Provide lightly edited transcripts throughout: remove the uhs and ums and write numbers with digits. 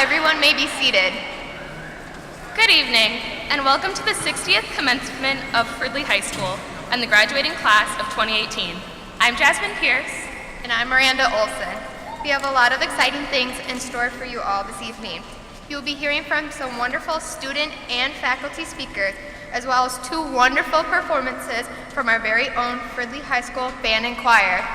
everyone may be seated. Good evening, and welcome to the 60th commencement of Fridley High School and the graduating class of 2018. I'm Jasmine Pierce. And I'm Miranda Olson. We have a lot of exciting things in store for you all this evening. You'll be hearing from some wonderful student and faculty speakers, as well as two wonderful performances from our very own Fridley High School band and choir.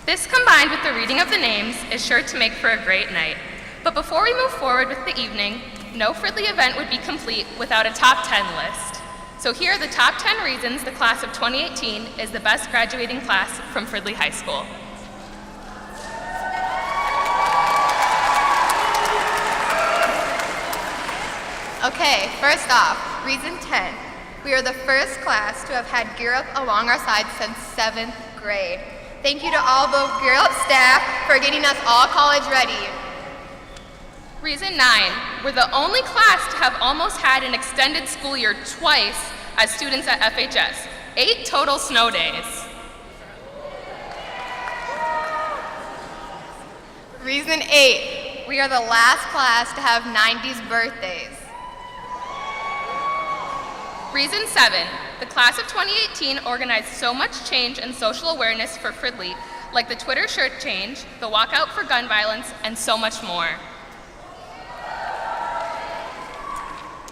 This, combined with the reading of the names, is sure to make for a great night. But before we move forward with the evening, no Fridley event would be complete without a top 10 list. So here are the top 10 reasons the class of 2018 is the best graduating class from Fridley High School. Okay, first off, reason 10. We are the first class to have had Gear Up along our side since 7th grade. Thank you to all the Gear Up staff for getting us all college ready. Reason 9, we're the only class to have almost had an extended school year twice as students at FHS, 8 total snow days. Reason 8, we are the last class to have 90s birthdays. Reason 7, the class of 2018 organized so much change and social awareness for Fridley, like the Twitter shirt change, the walkout for gun violence, and so much more.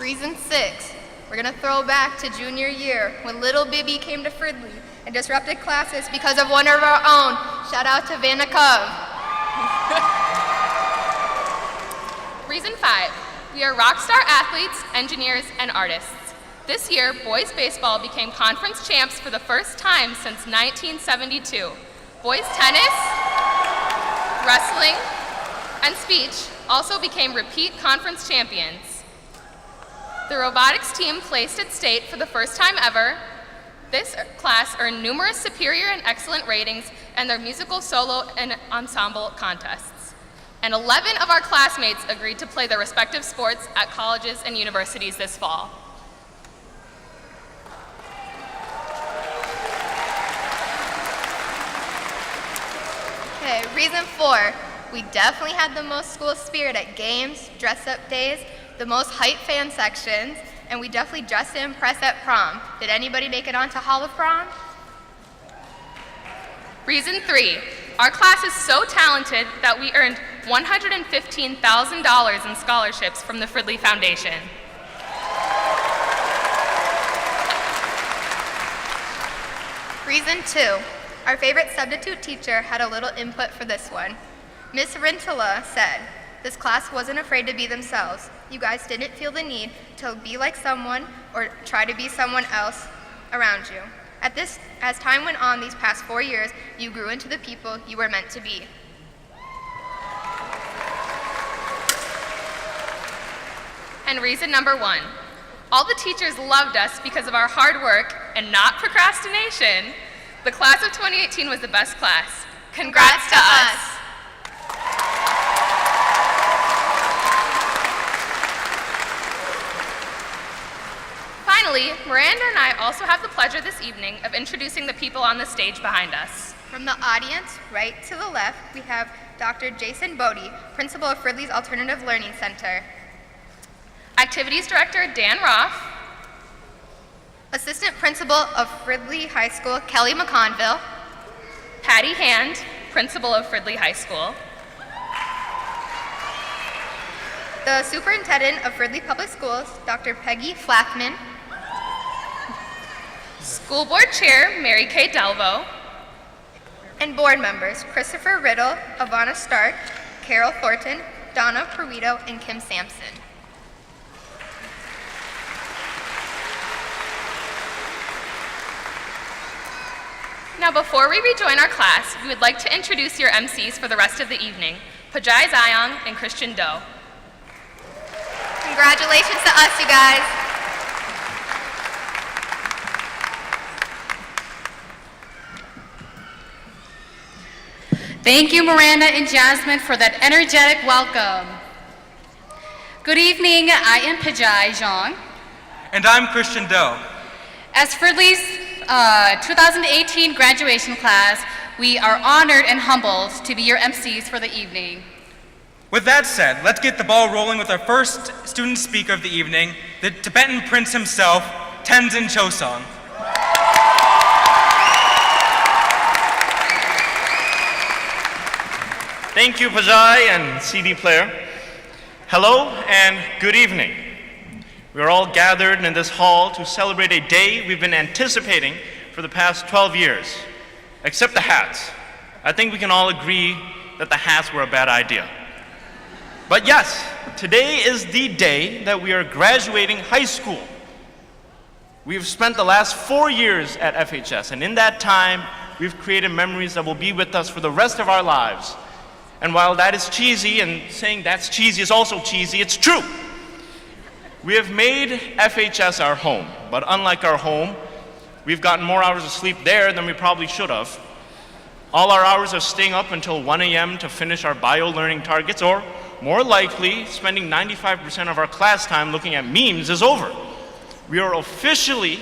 Reason 6, we're gonna throw back to junior year when little Bibby came to Fridley and disrupted classes because of one of our own. Shout out to Vanna Cove. Reason 5, we are rock star athletes, engineers, and artists. This year, boys baseball became conference champs for the first time since 1972. Boys tennis, wrestling, and speech also became repeat conference champions. The robotics team placed at state for the first time ever. This class earned numerous superior and excellent ratings in their musical, solo, and ensemble contests. And 11 of our classmates agreed to play their respective sports at colleges and universities this fall. Okay, reason 4, we definitely had the most school spirit at games, dress-up days, the most hype fan sections, and we definitely dressed to impress at prom. Did anybody make it onto Hall of Prom? Reason 3, our class is so talented that we earned $115,000 in scholarships from the Fridley Foundation. Reason 2, our favorite substitute teacher had a little input for this one. Miss Rintala said, "This class wasn't afraid to be themselves. You guys didn't feel the need to be like someone or try to be someone else around you. As time went on these past 4 years, you grew into the people you were meant to be." And reason number 1, all the teachers loved us because of our hard work and not procrastination. The class of 2018 was the best class. Congrats to us. Finally, Miranda and I also have the pleasure this evening of introducing the people on the stage behind us. From the audience, right to the left, we have Dr. Jason Bodie, principal of Fridley's Alternative Learning Center. Activities Director Dan Roth. Assistant Principal of Fridley High School, Kelly McConville. Patty Hand, Principal of Fridley High School. The Superintendent of Fridley Public Schools, Dr. Peggy Flackman. School Board Chair Mary Kay Delvo. And board members, Christopher Riddle, Ivana Stark, Carol Thornton, Donna Perito, and Kim Sampson. Now, before we rejoin our class, we would like to introduce your MCs for the rest of the evening, Pajai Zayong and Christian Doe. Congratulations to us, you guys. Thank you, Miranda and Jasmine, for that energetic welcome. Good evening, I am Pajai Zhang. And I'm Christian Doe. As Fridley's 2018 graduation class, we are honored and humbled to be your MCs for the evening. With that said, let's get the ball rolling with our first student speaker of the evening, the Tibetan prince himself, Tenzin Chosong. Thank you, Pajai and CD player. Hello and good evening. We are all gathered in this hall to celebrate a day we've been anticipating for the past 12 years, except the hats. I think we can all agree that the hats were a bad idea. But yes, today is the day that we are graduating high school. We've spent the last 4 years at FHS, and in that time, we've created memories that will be with us for the rest of our lives. And while that is cheesy, and saying that's cheesy is also cheesy, it's true. We have made FHS our home, but unlike our home, we've gotten more hours of sleep there than we probably should have. All our hours of staying up until 1 a.m. to finish our bio learning targets, or more likely, spending 95% of our class time looking at memes is over. We are officially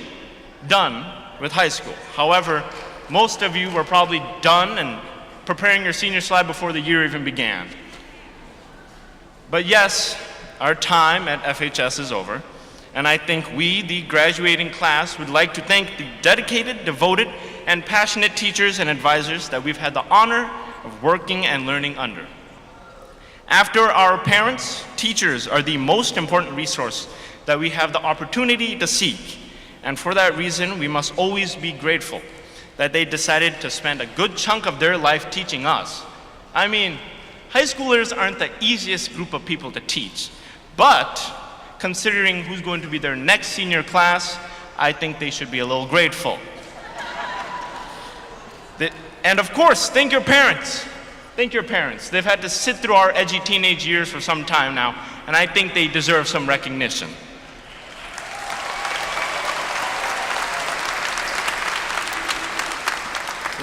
done with high school. However, most of you were probably done and preparing your senior slide before the year even began. But yes, our time at FHS is over, and I think we, the graduating class, would like to thank the dedicated, devoted, and passionate teachers and advisors that we've had the honor of working and learning under. After our parents, teachers are the most important resource that we have the opportunity to seek, and for that reason, we must always be grateful that they decided to spend a good chunk of their life teaching us. I mean, high schoolers aren't the easiest group of people to teach, but considering who's going to be their next senior class, I think they should be a little grateful. And of course, thank your parents. Thank your parents. They've had to sit through our edgy teenage years for some time now, and I think they deserve some recognition.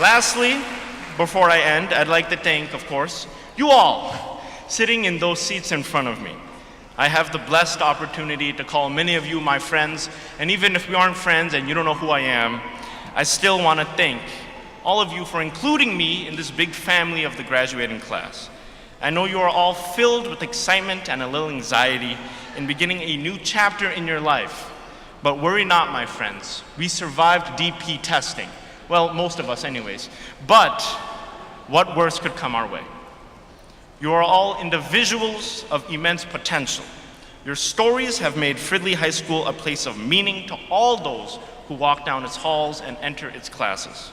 Lastly, before I end, I'd like to thank, of course, you all sitting in those seats in front of me. I have the blessed opportunity to call many of you my friends, and even if we aren't friends and you don't know who I am, I still want to thank all of you for including me in this big family of the graduating class. I know you are all filled with excitement and a little anxiety in beginning a new chapter in your life. But worry not, my friends. We survived DP testing. Well, most of us anyways. But what worse could come our way? You are all individuals of immense potential. Your stories have made Fridley High School a place of meaning to all those who walk down its halls and enter its classes.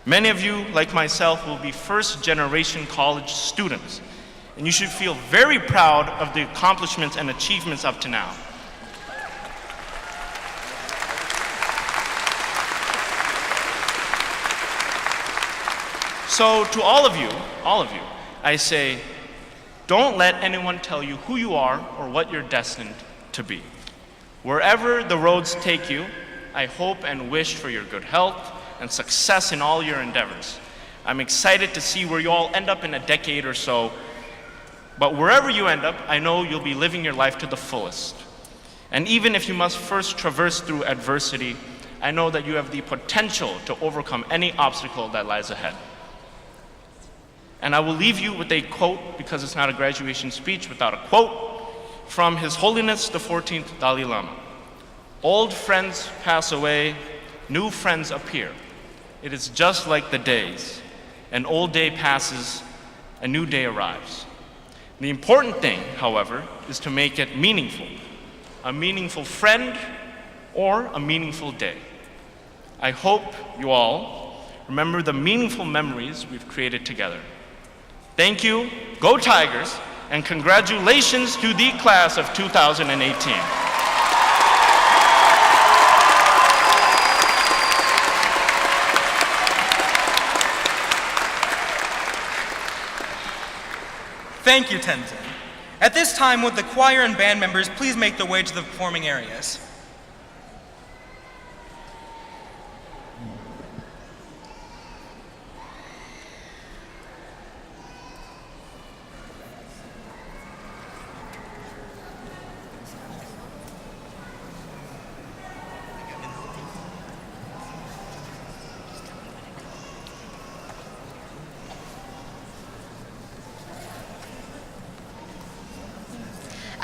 Many of you, like myself, will be first-generation college students, and you should feel very proud of the accomplishments and achievements up to now. So to all of you, I say, don't let anyone tell you who you are or what you're destined to be. Wherever the roads take you, I hope and wish for your good health and success in all your endeavors. I'm excited to see where you all end up in a decade or so, but wherever you end up, I know you'll be living your life to the fullest. And even if you must first traverse through adversity, I know that you have the potential to overcome any obstacle that lies ahead. And I will leave you with a quote, because it's not a graduation speech without a quote, from His Holiness the 14th Dalai Lama. Old friends pass away, new friends appear. It is just like the days. An old day passes, a new day arrives. The important thing, however, is to make it meaningful. A meaningful friend or a meaningful day. I hope you all remember the meaningful memories we've created together. Thank you, go Tigers, and congratulations to the class of 2018. Thank you, Tenzin. At this time, would the choir and band members please make their way to the performing areas?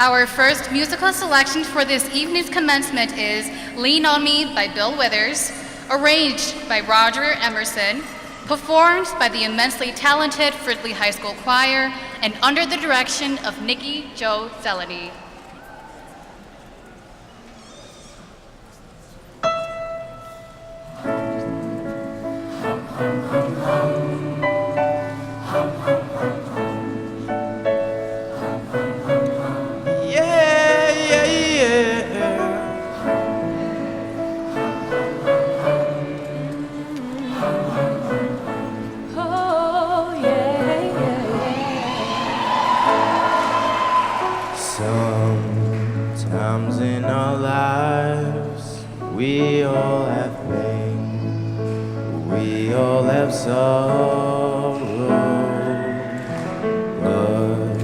Our first musical selection for this evening's commencement is Lean on Me by Bill Withers, arranged by Roger Emerson, performed by the immensely talented Fridley High School Choir, and under the direction of Nikki Jo Zeleny. Sometimes in our lives, we all have pain, we all have sorrow, but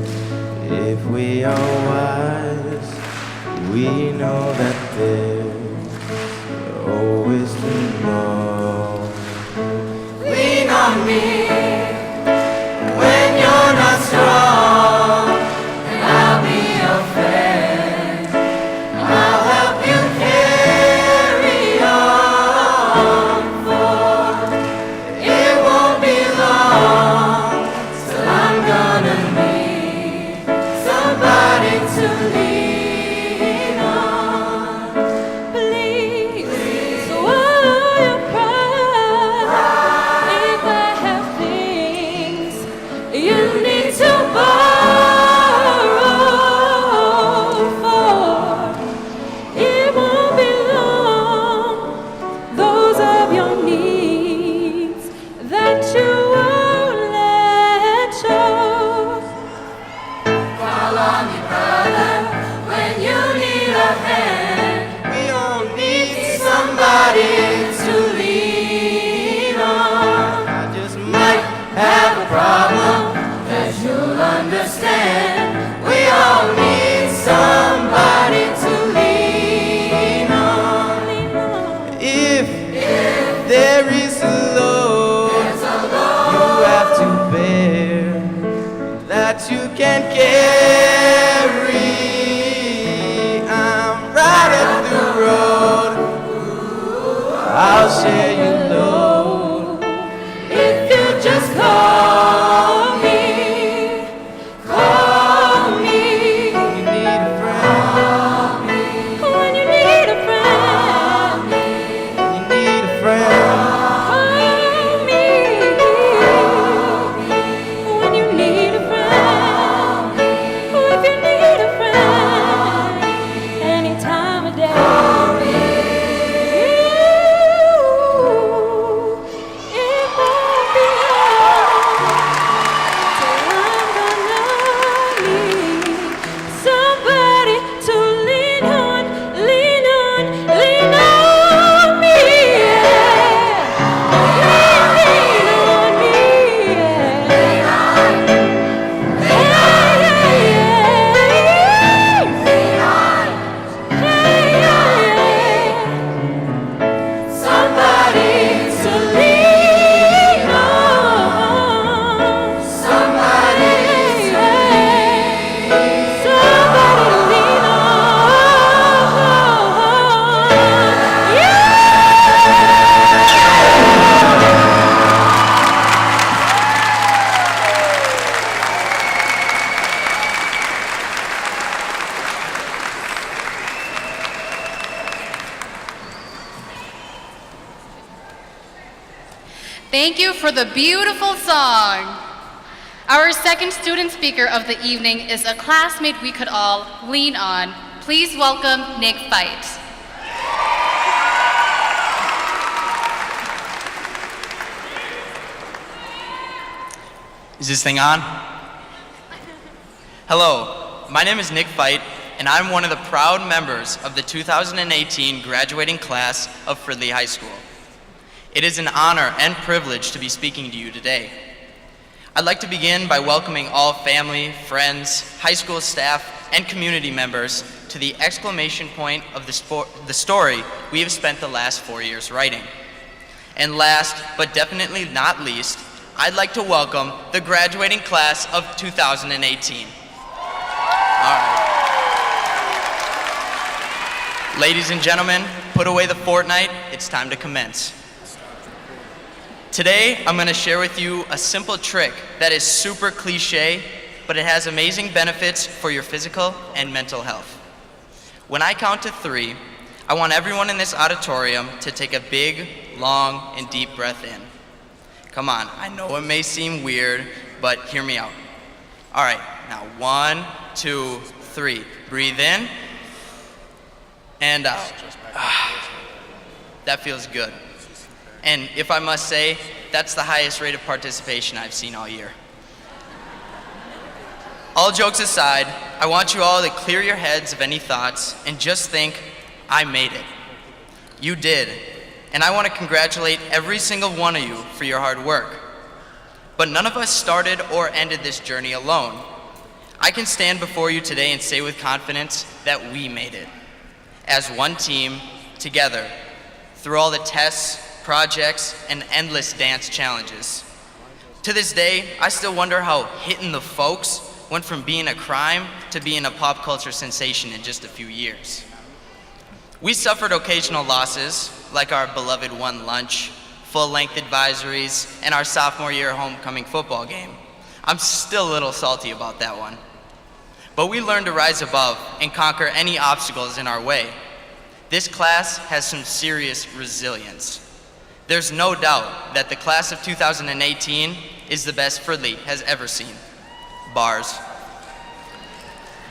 if we are wise, we know that there's always tomorrow. Lean on me when you're not strong, and I'll be your friend. I'll help you carry on, for it won't be long till I'm gonna need somebody to lean on. Please swallow your pride. If I have things you need to borrow for, it won't be long. Those of your needs that you won't let show. Call on me, brother, when you need a hand. We all need somebody to lean on. I just might have a problem that you'll understand. We all need somebody to lean on. If there is a load you have to bear that you can't carry, I'm right at the road. I'll share your load if you just call me. Call me. You need a friend. When you need a friend. You need a friend. Call me. When you need a friend. If you need a friend. Any time of day. It won't be long till I'm gonna need somebody to lean on, lean on, lean on me. Lean on me. Lean on. Lean on. Somebody to lean on. Somebody to lean on. Thank you for the beautiful song. Our second student speaker of the evening is a classmate we could all lean on. Please welcome Nick Fight. Is this thing on? Hello, my name is Nick Fight, and I'm one of the proud members of the 2018 graduating class of Fridley High School. It is an honor and privilege to be speaking to you today. I'd like to begin by welcoming all family, friends, high school staff, and community members to the exclamation point of the story we have spent the last 4 years writing. And last, but definitely not least, I'd like to welcome the graduating class of 2018. All right. Ladies and gentlemen, put away the Fortnite, it's time to commence. Today, I'm going to share with you a simple trick that is super cliche, but it has amazing benefits for your physical and mental health. When I count to 3, I want everyone in this auditorium to take a big, long, and deep breath in. Come on, I know it may seem weird, but hear me out. All right, now 1, 2, 3. Breathe in and out. That feels good. And if I must say, that's the highest rate of participation I've seen all year. All jokes aside, I want you all to clear your heads of any thoughts and just think, I made it. You did. And I want to congratulate every single one of you for your hard work. But none of us started or ended this journey alone. I can stand before you today and say with confidence that we made it. As one team, together, through all the tests, projects, and endless dance challenges. To this day, I still wonder how Hittin' the Folks went from being a crime to being a pop culture sensation in just a few years. We suffered occasional losses, like our beloved one lunch, full-length advisories, and our sophomore year homecoming football game. I'm still a little salty about that one. But we learned to rise above and conquer any obstacles in our way. This class has some serious resilience. There's no doubt that the class of 2018 is the best Fridley has ever seen. Bars.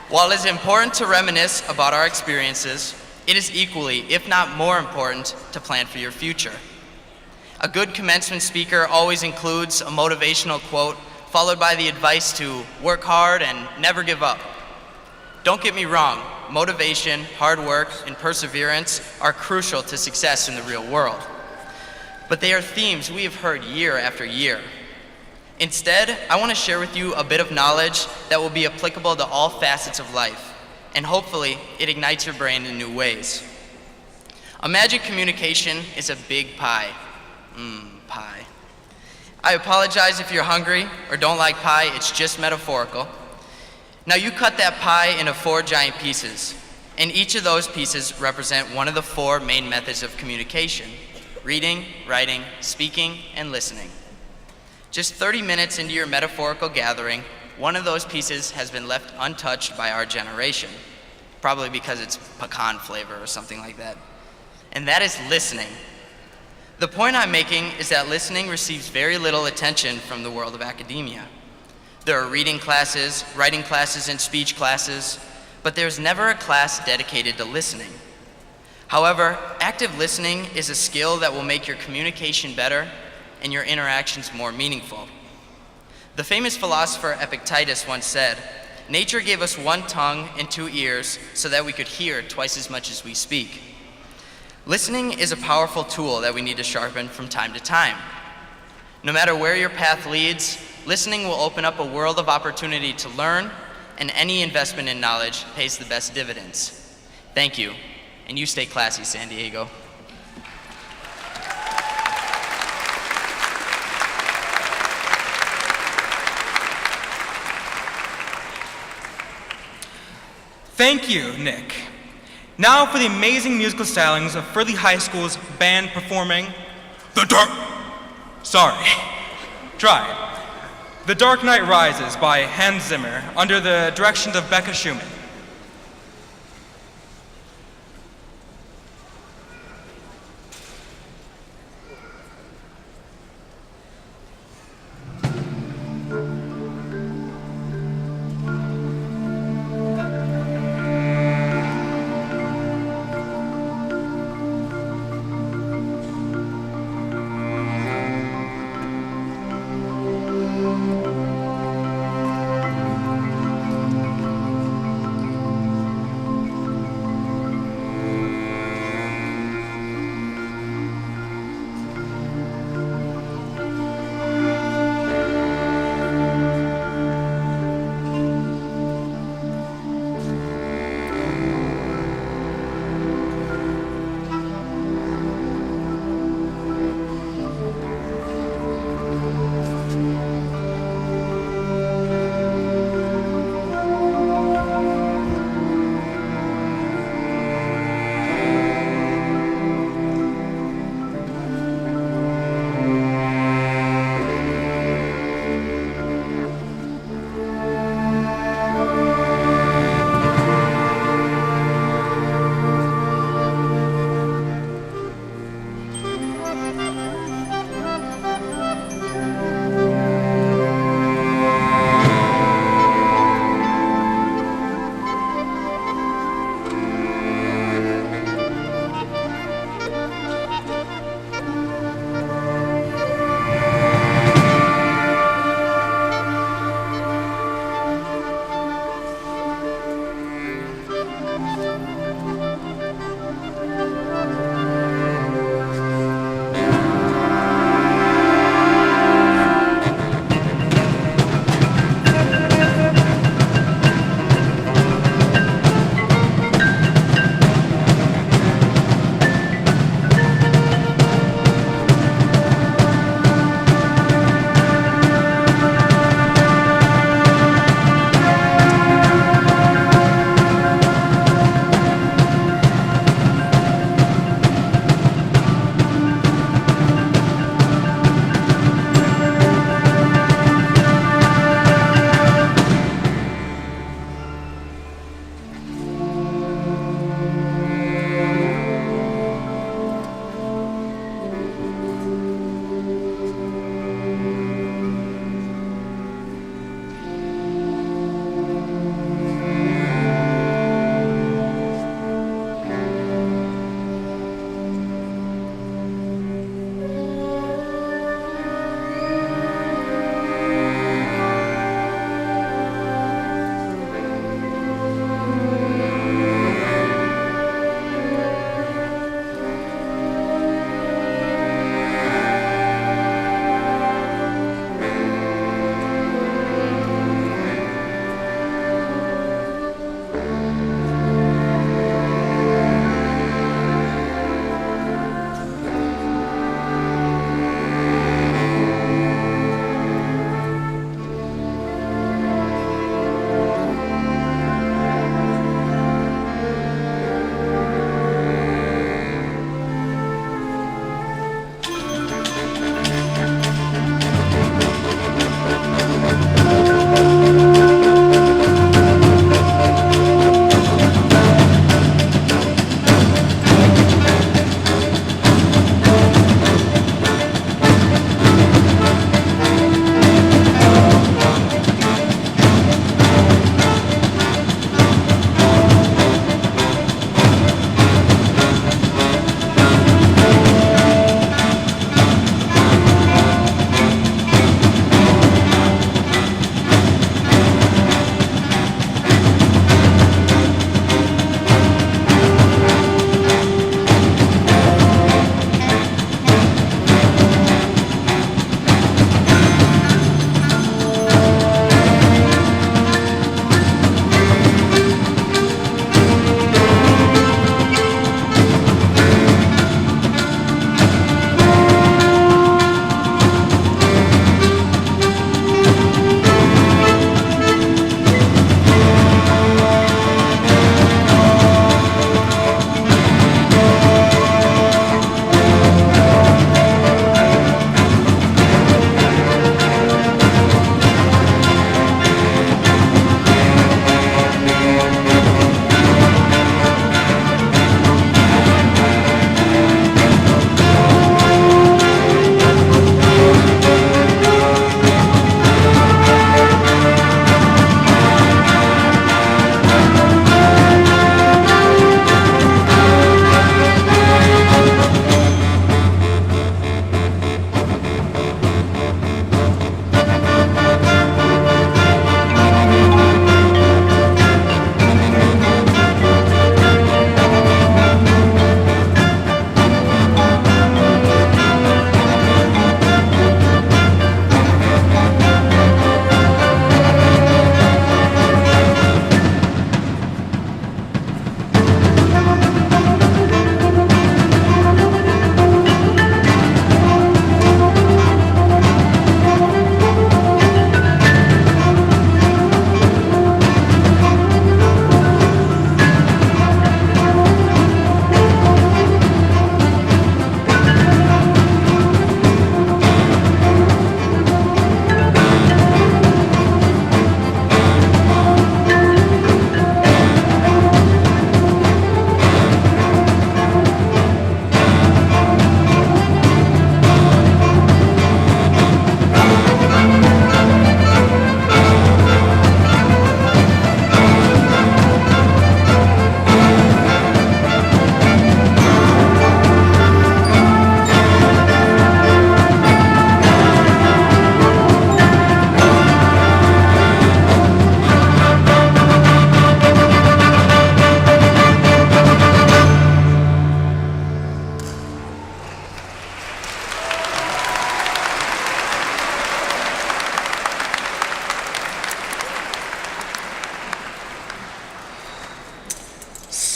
While it is important to reminisce about our experiences, it is equally, if not more important, to plan for your future. A good commencement speaker always includes a motivational quote followed by the advice to work hard and never give up. Don't get me wrong, motivation, hard work, and perseverance are crucial to success in the real world. But they are themes we have heard year after year. Instead, I want to share with you a bit of knowledge that will be applicable to all facets of life, and hopefully it ignites your brain in new ways. Imagine communication is a big pie. Pie. I apologize if you're hungry or don't like pie, it's just metaphorical. Now you cut that pie into 4 giant pieces, and each of those pieces represent one of the 4 main methods of communication: reading, writing, speaking, and listening. Just 30 minutes into your metaphorical gathering, one of those pieces has been left untouched by our generation, probably because it's pecan flavor or something like that. And that is listening. The point I'm making is that listening receives very little attention from the world of academia. There are reading classes, writing classes, and speech classes, but there's never a class dedicated to listening. However, active listening is a skill that will make your communication better and your interactions more meaningful. The famous philosopher Epictetus once said, "Nature gave us 1 tongue and 2 ears so that we could hear twice as much as we speak." Listening is a powerful tool that we need to sharpen from time to time. No matter where your path leads, listening will open up a world of opportunity to learn, and any investment in knowledge pays the best dividends. Thank you, and you stay classy, San Diego. Thank you, Nick. Now for the amazing musical stylings of Fridley High School's band performing The Dark Knight Rises by Hans Zimmer under the directions of Becca Schumann.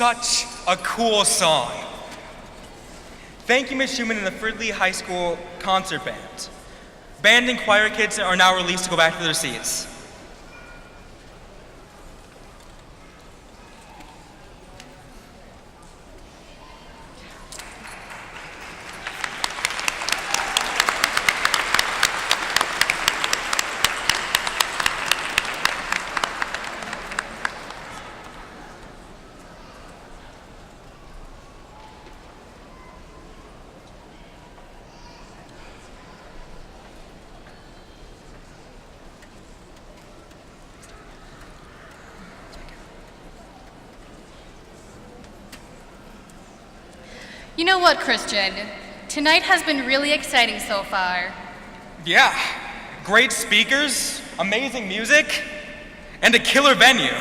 such a cool song. Thank you, Ms. Schumann and the Fridley High School Concert Band. Band and choir kids are now released to go back to their seats. You know what, Christian? Tonight has been really exciting so far. Yeah, great speakers, amazing music, and a killer venue.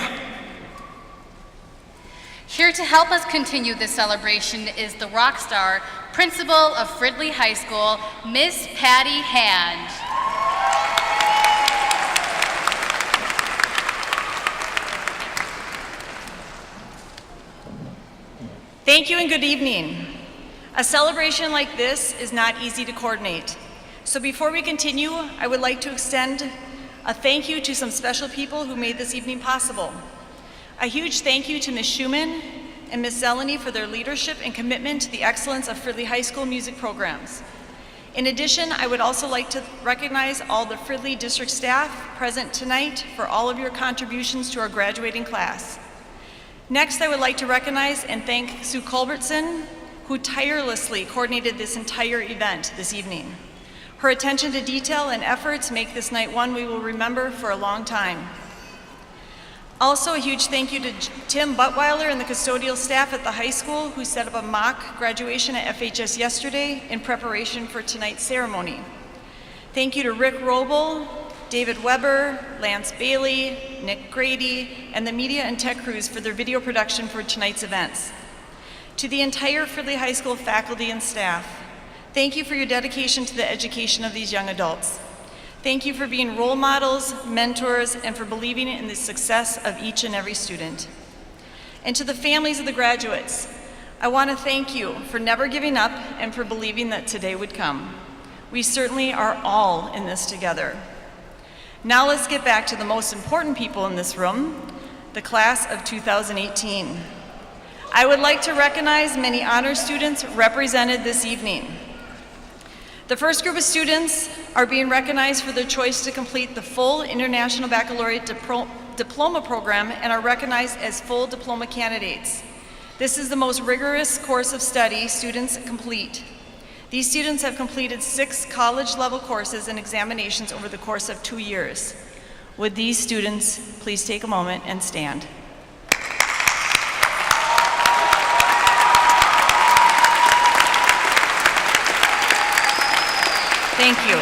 Here to help us continue this celebration is the rock star, principal of Fridley High School, Miss Patty Hand. Thank you and good evening. A celebration like this is not easy to coordinate. So before we continue, I would like to extend a thank you to some special people who made this evening possible. A huge thank you to Ms. Schumann and Ms. Zeleny for their leadership and commitment to the excellence of Fridley High School music programs. In addition, I would also like to recognize all the Fridley district staff present tonight for all of your contributions to our graduating class. Next, I would like to recognize and thank Sue Culbertson, who tirelessly coordinated this entire event this evening. Her attention to detail and efforts make this night one we will remember for a long time. Also, a huge thank you to Tim Buttweiler and the custodial staff at the high school who set up a mock graduation at FHS yesterday in preparation for tonight's ceremony. Thank you to Rick Roble, David Weber, Lance Bailey, Nick Grady, and the media and tech crews for their video production for tonight's events. To the entire Fridley High School faculty and staff, thank you for your dedication to the education of these young adults. Thank you for being role models, mentors, and for believing in the success of each and every student. And to the families of the graduates, I want to thank you for never giving up and for believing that today would come. We certainly are all in this together. Now let's get back to the most important people in this room, the class of 2018. I would like to recognize many honor students represented this evening. The first group of students are being recognized for their choice to complete the full International Baccalaureate Diploma program and are recognized as full diploma candidates. This is the most rigorous course of study students complete. These students have completed 6 college-level courses and examinations over the course of 2 years. Would these students please take a moment and stand? Thank you.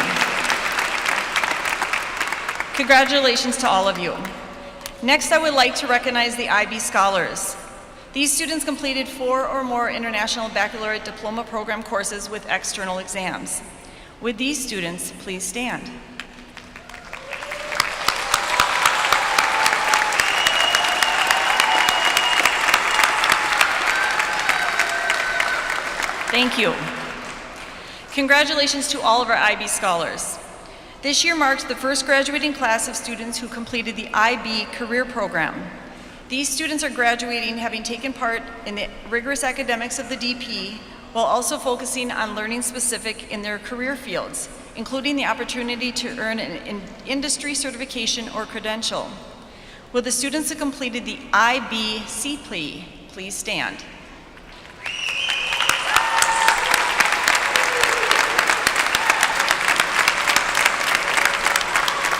Congratulations to all of you. Next, I would like to recognize the IB Scholars. These students completed 4 or more International Baccalaureate Diploma Program courses with external exams. Would these students please stand? Thank you. Congratulations to all of our IB Scholars. This year marks the first graduating class of students who completed the IB Career Program. These students are graduating having taken part in the rigorous academics of the DP while also focusing on learning specific in their career fields, including the opportunity to earn an industry certification or credential. Will the students who completed the IB CPLE please stand?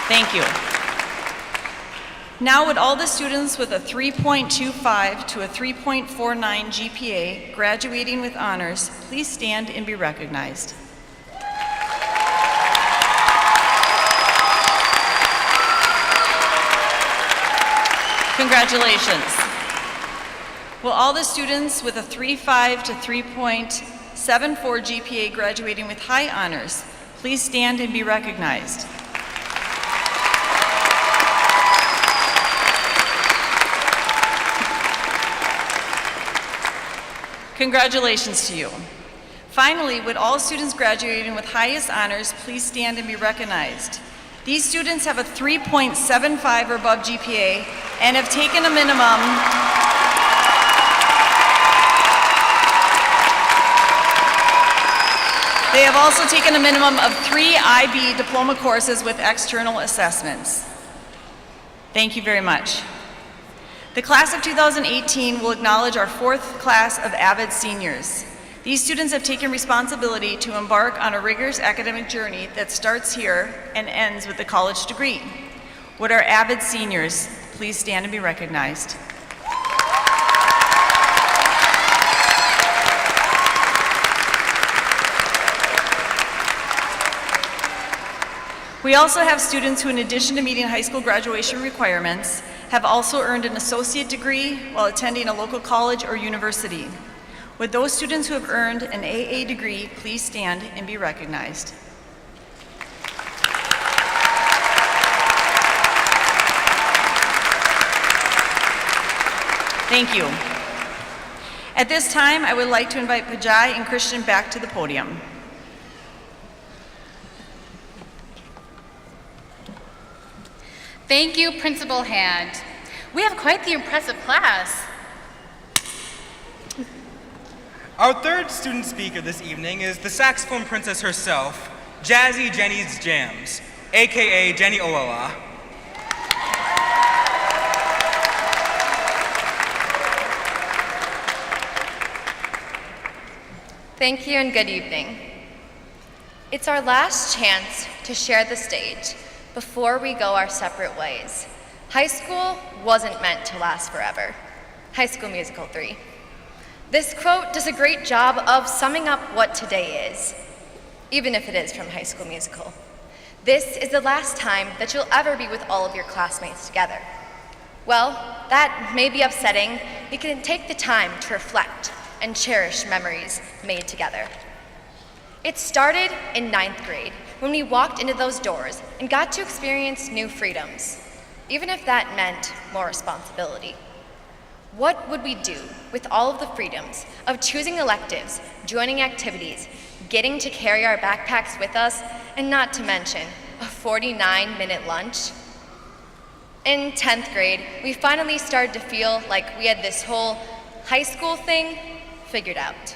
Thank you. Now, would all the students with a 3.25 to a 3.49 GPA graduating with honors please stand and be recognized? Congratulations. Will all the students with a 3.5 to 3.74 GPA graduating with high honors please stand and be recognized? Congratulations to you. Finally, would all students graduating with highest honors please stand and be recognized? These students have a 3.75 or above GPA and have taken a minimum They have also taken a minimum of 3 IB diploma courses with external assessments. Thank you very much. The class of 2018 will acknowledge our 4th class of AVID seniors. These students have taken responsibility to embark on a rigorous academic journey that starts here and ends with a college degree. Would our AVID seniors please stand and be recognized? We also have students who, in addition to meeting high school graduation requirements, have also earned an associate degree while attending a local college or university. Would those students who have earned an AA degree please stand and be recognized? Thank you. At this time, I would like to invite Pajai and Christian back to the podium. Thank you, Principal Hand. We have quite the impressive class. Our third student speaker this evening is the saxophone princess herself, Jazzy Jenny's Jams, aka Jenny Olala. Thank you and good evening. It's our last chance to share the stage before we go our separate ways. High school wasn't meant to last forever. High School Musical 3. This quote does a great job of summing up what today is, even if it is from High School Musical. This is the last time that you'll ever be with all of your classmates together. Well, that may be upsetting. You can take the time to reflect and cherish memories made together. It started in 9th grade when we walked into those doors and got to experience new freedoms, even if that meant more responsibility. What would we do with all of the freedoms of choosing electives, joining activities, getting to carry our backpacks with us, and not to mention a 49-minute lunch? In 10th grade, we finally started to feel like we had this whole high school thing figured out.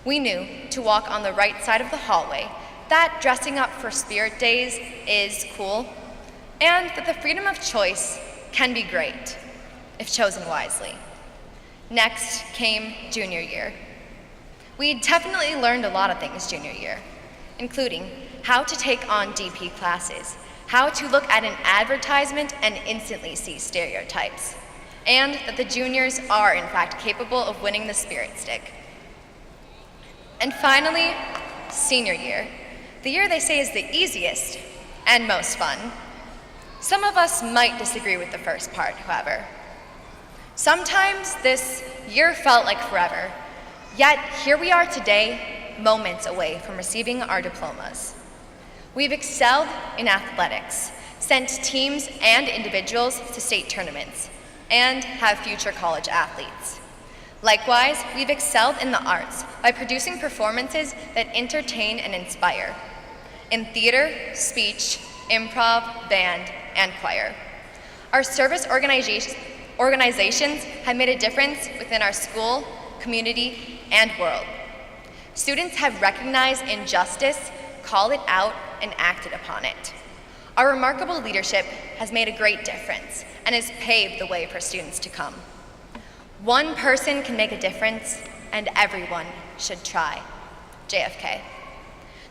We knew to walk on the right side of the hallway, that dressing up for spirit days is cool, and that the freedom of choice can be great if chosen wisely. Next came junior year. We definitely learned a lot of things junior year, including how to take on DP classes, how to look at an advertisement and instantly see stereotypes, and that the juniors are in fact capable of winning the spirit stick. And finally, senior year, the year they say is the easiest and most fun. Some of us might disagree with the first part, however. Sometimes this year felt like forever, yet here we are today, moments away from receiving our diplomas. We've excelled in athletics, sent teams and individuals to state tournaments, and have future college athletes. Likewise, we've excelled in the arts by producing performances that entertain and inspire in theater, speech, improv, band, and choir. Our service organizations have made a difference within our school, community, and world. Students have recognized injustice, called it out, and acted upon it. Our remarkable leadership has made a great difference and has paved the way for students to come. One person can make a difference, and everyone should try. JFK.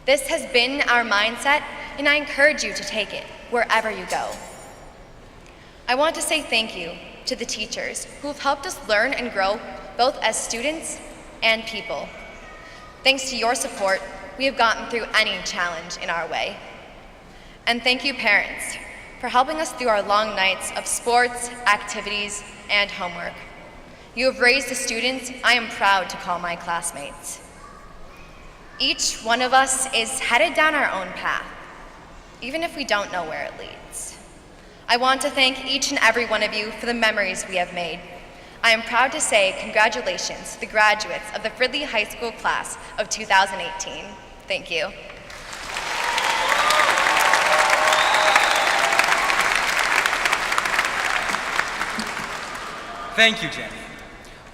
This has been our mindset, and I encourage you to take it wherever you go. I want to say thank you to the teachers who have helped us learn and grow both as students and people. Thanks to your support, we have gotten through any challenge in our way. And thank you, parents, for helping us through our long nights of sports, activities, and homework. You have raised the students I am proud to call my classmates. Each one of us is headed down our own path, even if we don't know where it leads. I want to thank each and every one of you for the memories we have made. I am proud to say congratulations to the graduates of the Fridley High School class of 2018. Thank you. Thank you, Jenny.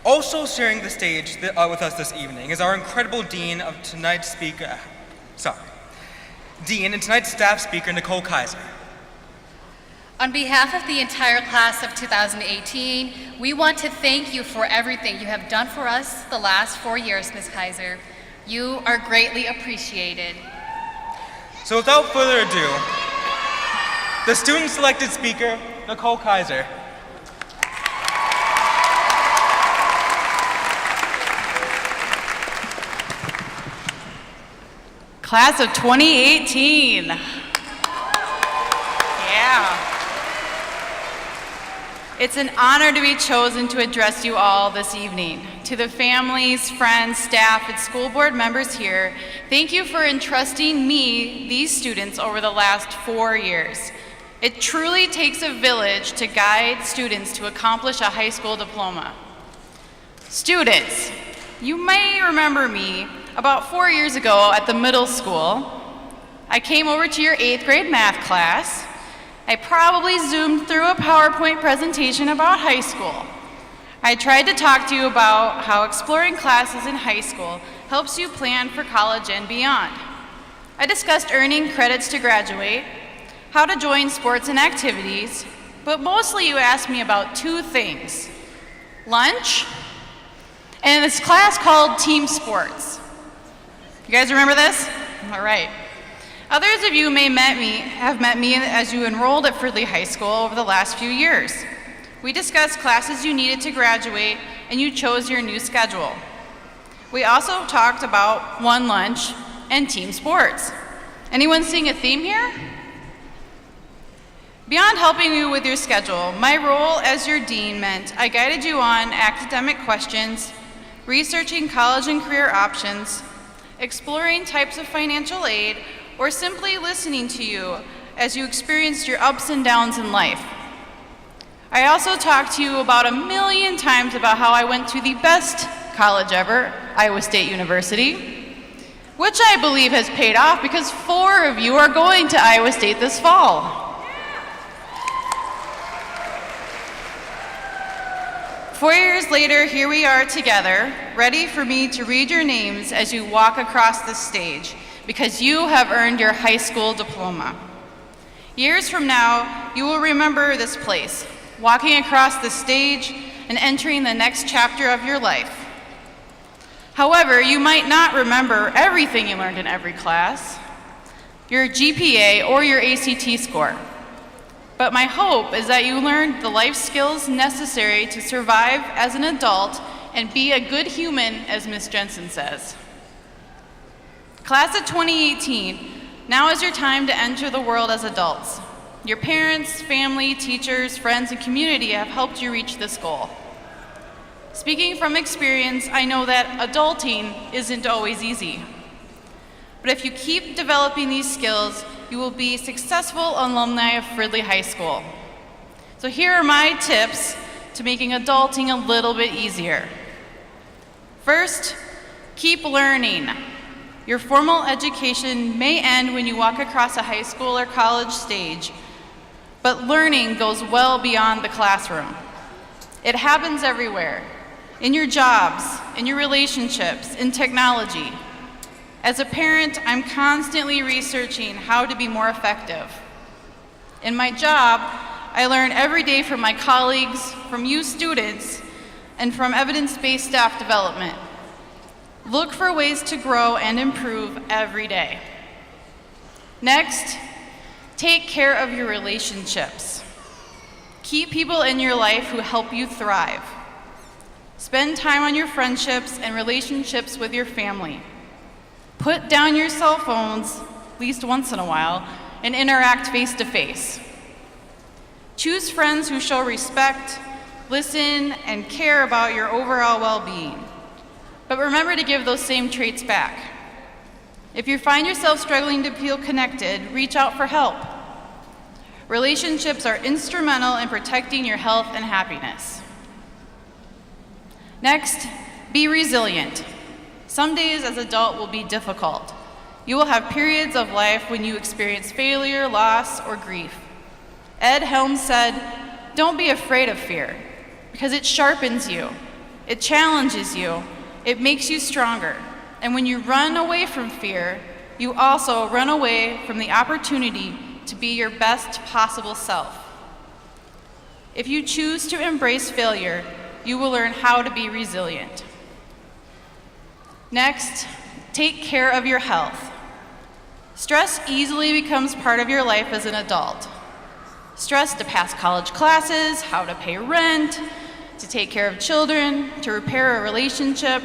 Also sharing the stage with us this evening is our incredible Dean and tonight's staff speaker, Nicole Kaiser. On behalf of the entire class of 2018, we want to thank you for everything you have done for us the last 4 years, Ms. Kaiser. You are greatly appreciated. So without further ado, the student-selected speaker, Nicole Kaiser. Class of 2018. Yeah. It's an honor to be chosen to address you all this evening. To the families, friends, staff, and school board members here, thank you for entrusting me, these students, over the last 4 years. It truly takes a village to guide students to accomplish a high school diploma. Students, you may remember me about 4 years ago at the middle school. I came over to your 8th grade math class. I probably zoomed through a PowerPoint presentation about high school. I tried to talk to you about how exploring classes in high school helps you plan for college and beyond. I discussed earning credits to graduate, how to join sports and activities, but mostly you asked me about 2 things: lunch and this class called team sports. You guys remember this? All right. Others of you have met me as you enrolled at Fridley High School over the last few years. We discussed classes you needed to graduate, and you chose your new schedule. We also talked about one lunch and team sports. Anyone seeing a theme here? Beyond helping you with your schedule, my role as your dean meant I guided you on academic questions, researching college and career options, exploring types of financial aid, or simply listening to you as you experienced your ups and downs in life. I also talked to you about 1 million times about how I went to the best college ever, Iowa State University, which I believe has paid off because 4 of you are going to Iowa State this fall. 4 years later, here we are together, ready for me to read your names as you walk across the stage, because you have earned your high school diploma. Years from now, you will remember this place, walking across the stage and entering the next chapter of your life. However, you might not remember everything you learned in every class, your GPA or your ACT score. But my hope is that you learned the life skills necessary to survive as an adult and be a good human, as Ms. Jensen says. Class of 2018, now is your time to enter the world as adults. Your parents, family, teachers, friends, and community have helped you reach this goal. Speaking from experience, I know that adulting isn't always easy. But if you keep developing these skills, you will be successful alumni of Fridley High School. So here are my tips to making adulting a little bit easier. First, keep learning. Your formal education may end when you walk across a high school or college stage, but learning goes well beyond the classroom. It happens everywhere, in your jobs, in your relationships, in technology. As a parent, I'm constantly researching how to be more effective. In my job, I learn every day from my colleagues, from you students, and from evidence-based staff development. Look for ways to grow and improve every day. Next, take care of your relationships. Keep people in your life who help you thrive. Spend time on your friendships and relationships with your family. Put down your cell phones, at least once in a while, and interact face to face. Choose friends who show respect, listen, and care about your overall well-being. But remember to give those same traits back. If you find yourself struggling to feel connected, reach out for help. Relationships are instrumental in protecting your health and happiness. Next, be resilient. Some days as an adult will be difficult. You will have periods of life when you experience failure, loss, or grief. Ed Helms said, "Don't be afraid of fear, because it sharpens you, it challenges you, it makes you stronger. And when you run away from fear, you also run away from the opportunity to be your best possible self." If you choose to embrace failure, you will learn how to be resilient. Next, take care of your health. Stress easily becomes part of your life as an adult. Stress to pass college classes, how to pay rent, to take care of children, to repair a relationship,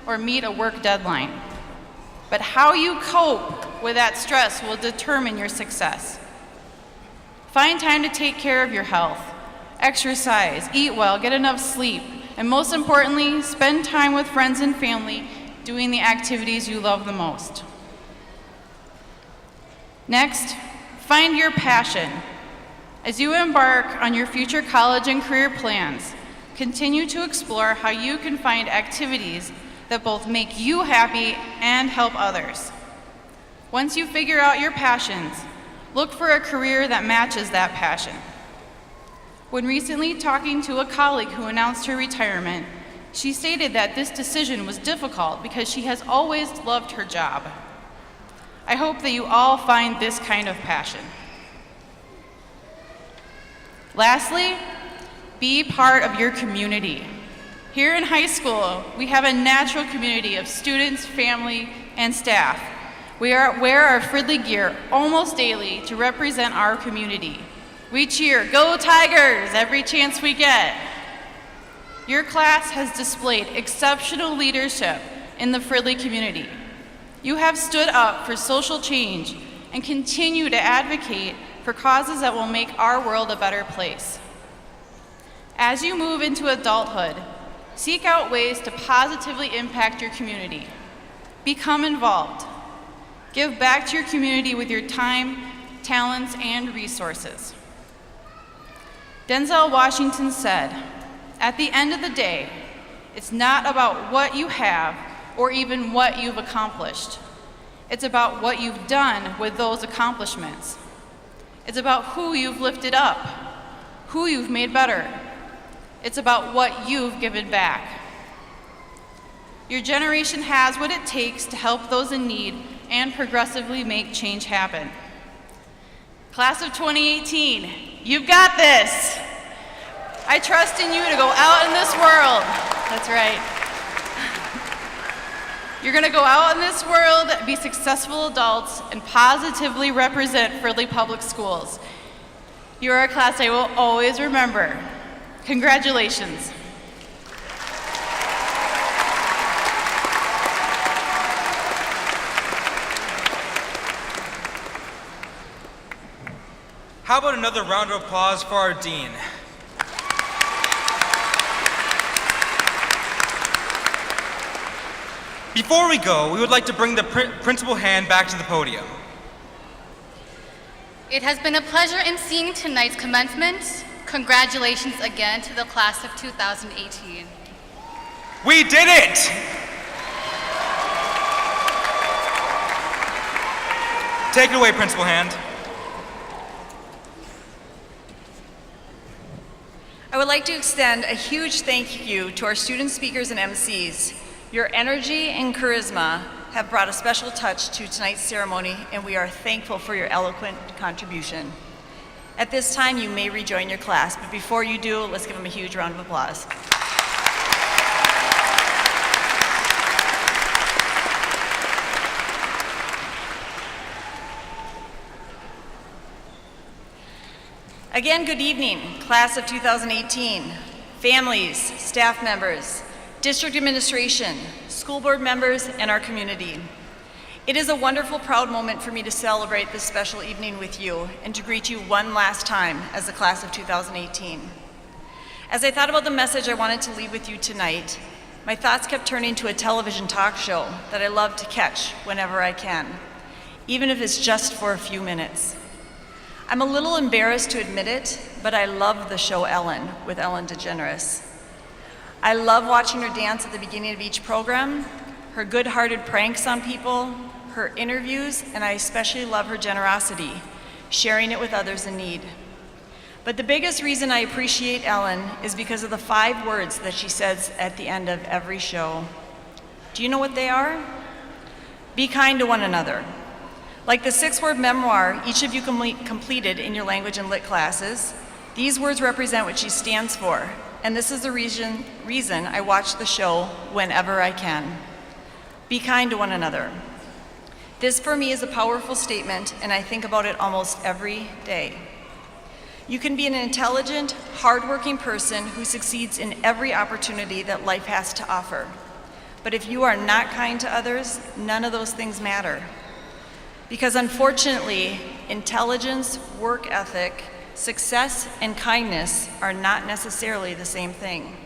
or meet a work deadline. But how you cope with that stress will determine your success. Find time to take care of your health. Exercise, eat well, get enough sleep, and most importantly, spend time with friends and family doing the activities you love the most. Next, find your passion. As you embark on your future college and career plans, continue to explore how you can find activities that both make you happy and help others. Once you figure out your passions, look for a career that matches that passion. When recently talking to a colleague who announced her retirement, she stated that this decision was difficult because she has always loved her job. I hope that you all find this kind of passion. Lastly, be part of your community. Here in high school, we have a natural community of students, family, and staff. We wear our Fridley gear almost daily to represent our community. We cheer, "Go Tigers," every chance we get. Your class has displayed exceptional leadership in the Fridley community. You have stood up for social change and continue to advocate for causes that will make our world a better place. As you move into adulthood, seek out ways to positively impact your community. Become involved. Give back to your community with your time, talents, and resources. Denzel Washington said, "At the end of the day, it's not about what you have or even what you've accomplished. It's about what you've done with those accomplishments. It's about who you've lifted up, who you've made better. It's about what you've given back." Your generation has what it takes to help those in need and progressively make change happen. Class of 2018, you've got this. I trust in you to go out in this world. That's right. You're going to go out in this world, be successful adults, and positively represent Fridley Public Schools. You are a class I will always remember. Congratulations. How about another round of applause for our dean? Before we go, we would like to bring the principal hand back to the podium. It has been a pleasure emceeing tonight's commencement. Congratulations again to the class of 2018. We did it! Take it away, Principal Hand. I would like to extend a huge thank you to our student speakers and MCs. Your energy and charisma have brought a special touch to tonight's ceremony, and we are thankful for your eloquent contribution. At this time, you may rejoin your class, but before you do, let's give them a huge round of applause. Again, good evening, class of 2018, families, staff members, district administration, school board members, and our community. It is a wonderful, proud moment for me to celebrate this special evening with you and to greet you one last time as the class of 2018. As I thought about the message I wanted to leave with you tonight, my thoughts kept turning to a television talk show that I love to catch whenever I can, even if it's just for a few minutes. I'm a little embarrassed to admit it, but I love the show Ellen with Ellen DeGeneres. I love watching her dance at the beginning of each program, her good-hearted pranks on people, her interviews, and I especially love her generosity, sharing it with others in need. But the biggest reason I appreciate Ellen is because of the 5 words that she says at the end of every show. Do you know what they are? Be kind to one another. Like the 6-word memoir each of you completed in your language and lit classes, these words represent what she stands for, and this is the reason I watch the show whenever I can. Be kind to one another. This for me is a powerful statement, and I think about it almost every day. You can be an intelligent, hardworking person who succeeds in every opportunity that life has to offer. But if you are not kind to others, none of those things matter. Because unfortunately, intelligence, work ethic, success, and kindness are not necessarily the same thing.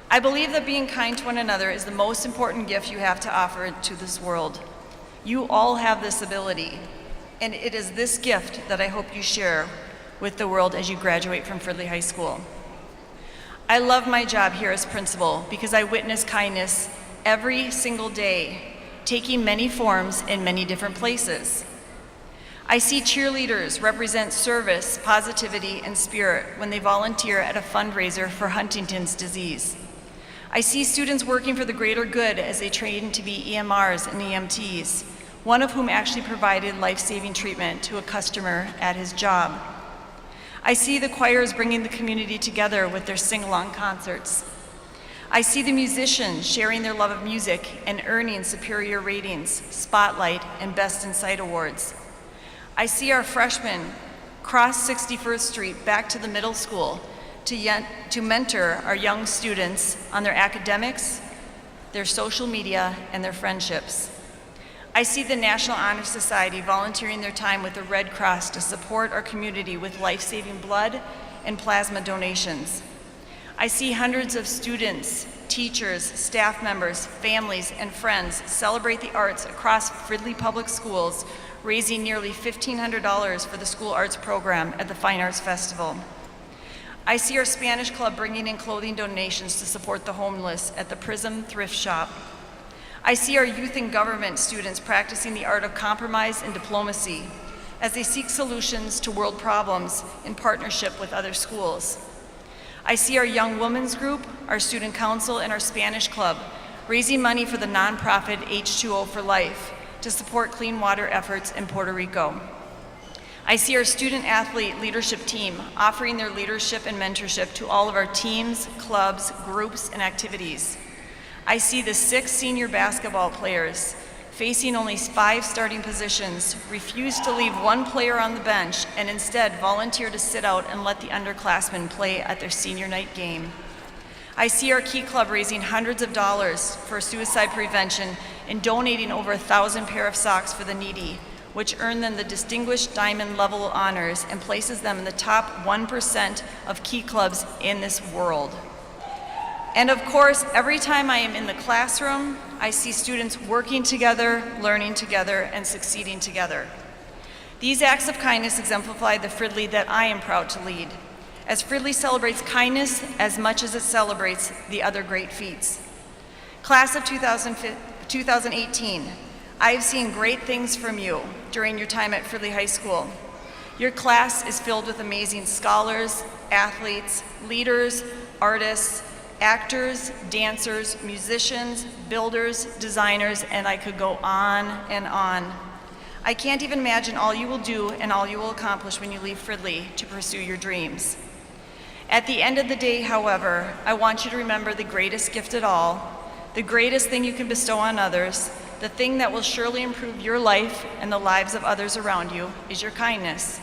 I believe that being kind to one another is the most important gift you have to offer to this world. You all have this ability, and it is this gift that I hope you share with the world as you graduate from Fridley High School. I love my job here as principal because I witness kindness every single day, taking many forms in many different places. I see cheerleaders represent service, positivity, and spirit when they volunteer at a fundraiser for Huntington's disease. I see students working for the greater good as they train to be EMRs and EMTs, one of whom actually provided life-saving treatment to a customer at his job. I see the choirs bringing the community together with their sing-along concerts. I see the musicians sharing their love of music and earning superior ratings, Spotlight, and Best in Sight awards. I see our freshmen cross 61st Street back to the middle school to mentor our young students on their academics, their social media, and their friendships. I see the National Honor Society volunteering their time with the Red Cross to support our community with life-saving blood and plasma donations. I see hundreds of students, teachers, staff members, families, and friends celebrate the arts across Fridley Public Schools, raising nearly $1,500 for the school arts program at the Fine Arts Festival. I see our Spanish Club bringing in clothing donations to support the homeless at the Prism Thrift Shop. I see our youth and government students practicing the art of compromise and diplomacy as they seek solutions to world problems in partnership with other schools. I see our Young Women's Group, our Student Council, and our Spanish Club raising money for the nonprofit H2O for Life to support clean water efforts in Puerto Rico. I see our student athlete leadership team offering their leadership and mentorship to all of our teams, clubs, groups, and activities. I see the 6 senior basketball players facing only 5 starting positions, refuse to leave 1 player on the bench, and instead volunteer to sit out and let the underclassmen play at their senior night game. I see our Key Club raising hundreds of dollars for suicide prevention and donating over 1,000 pair of socks for the needy, which earn them the Distinguished Diamond Level honors and places them in the top 1% of Key Clubs in this world. And of course, every time I am in the classroom, I see students working together, learning together, and succeeding together. These acts of kindness exemplify the Fridley that I am proud to lead, as Fridley celebrates kindness as much as it celebrates the other great feats. Class of 2018, I have seen great things from you during your time at Fridley High School. Your class is filled with amazing scholars, athletes, leaders, artists, actors, dancers, musicians, builders, designers, and I could go on and on. I can't even imagine all you will do and all you will accomplish when you leave Fridley to pursue your dreams. At the end of the day, however, I want you to remember the greatest gift at all, the greatest thing you can bestow on others, the thing that will surely improve your life and the lives of others around you is your kindness.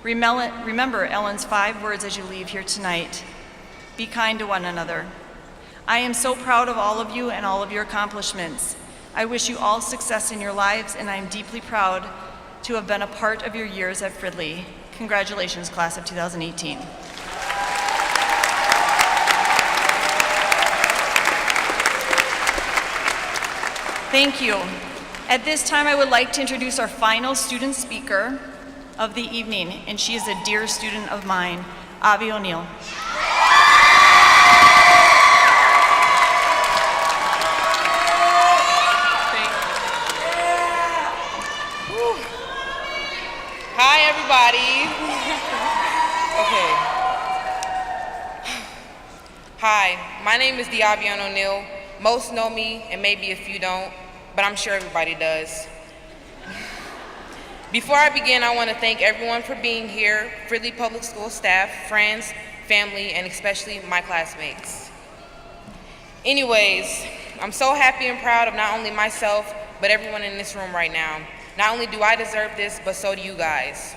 Remember Ellen's 5 words as you leave here tonight. Be kind to one another. I am so proud of all of you and all of your accomplishments. I wish you all success in your lives, and I am deeply proud to have been a part of your years at Fridley. Congratulations, class of 2018. Thank you. At this time, I would like to introduce our final student speaker of the evening, and she is a dear student of mine, Avi O'Neill. Hi, my name is Diavion O'Neill. Most know me, and maybe a few don't, but I'm sure everybody does. Before I begin, I want to thank everyone for being here, Fridley Public School staff, friends, family, and especially my classmates. Anyways, I'm so happy and proud of not only myself, but everyone in this room right now. Not only do I deserve this, but so do you guys.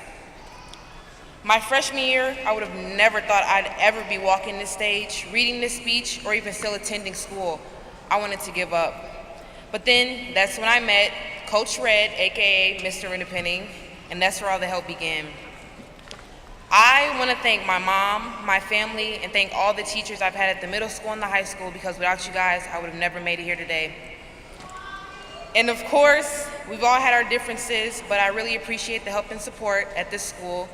My freshman year, I would have never thought I'd ever be walking this stage, reading this speech, or even still attending school. I wanted to give up. But then, that's when I met Coach Red, AKA Mr. Independent, and that's where all the help began. I want to thank my mom, my family, and thank all the teachers I've had at the middle school and the high school, because without you guys, I would have never made it here today. And of course, we've all had our differences, but I really appreciate the help and support at this school.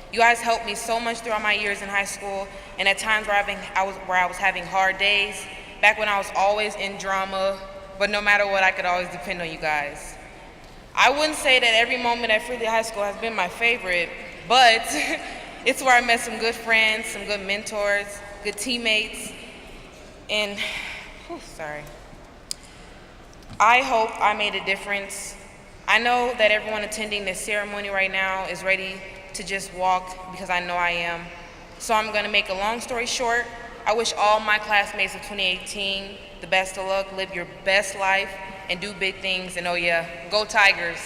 You guys helped me so much throughout my years in high school, and at times where I was having hard days, back when I was always in drama, but no matter what, I could always depend on you guys. I wouldn't say that every moment at Fridley High School has been my favorite, but it's where I met some good friends, some good mentors, good teammates, and, I hope I made a difference. I know that everyone attending this ceremony right now is ready to just walk, because I know I am. So I'm gonna make a long story short. I wish all my classmates of 2018 the best of luck, live your best life, and do big things, and oh yeah, go Tigers.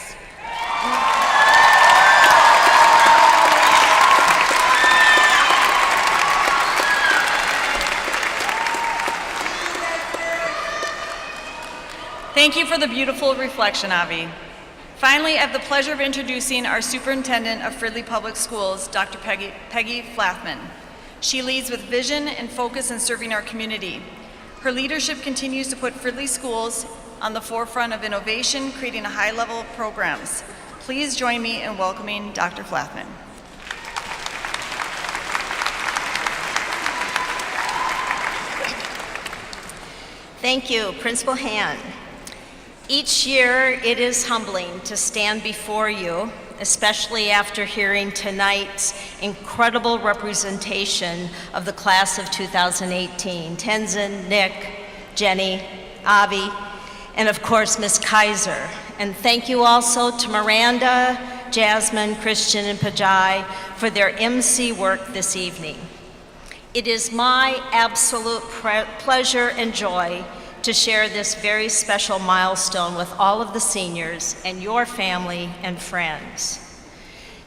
Thank you for the beautiful reflection, Avi. Finally, I have the pleasure of introducing our Superintendent of Fridley Public Schools, Dr. Peggy Flathman. She leads with vision and focus in serving our community. Her leadership continues to put Fridley schools on the forefront of innovation, creating a high level of programs. Please join me in welcoming Dr. Flathman. Thank you, Principal Han. Each year, it is humbling to stand before you, especially after hearing tonight's incredible representation of the class of 2018. Tenzin, Nick, Jenny, Avi, and of course, Ms. Kaiser. And thank you also to Miranda, Jasmine, Christian, and Pajai for their MC work this evening. It is my absolute pleasure and joy to share this very special milestone with all of the seniors and your family and friends.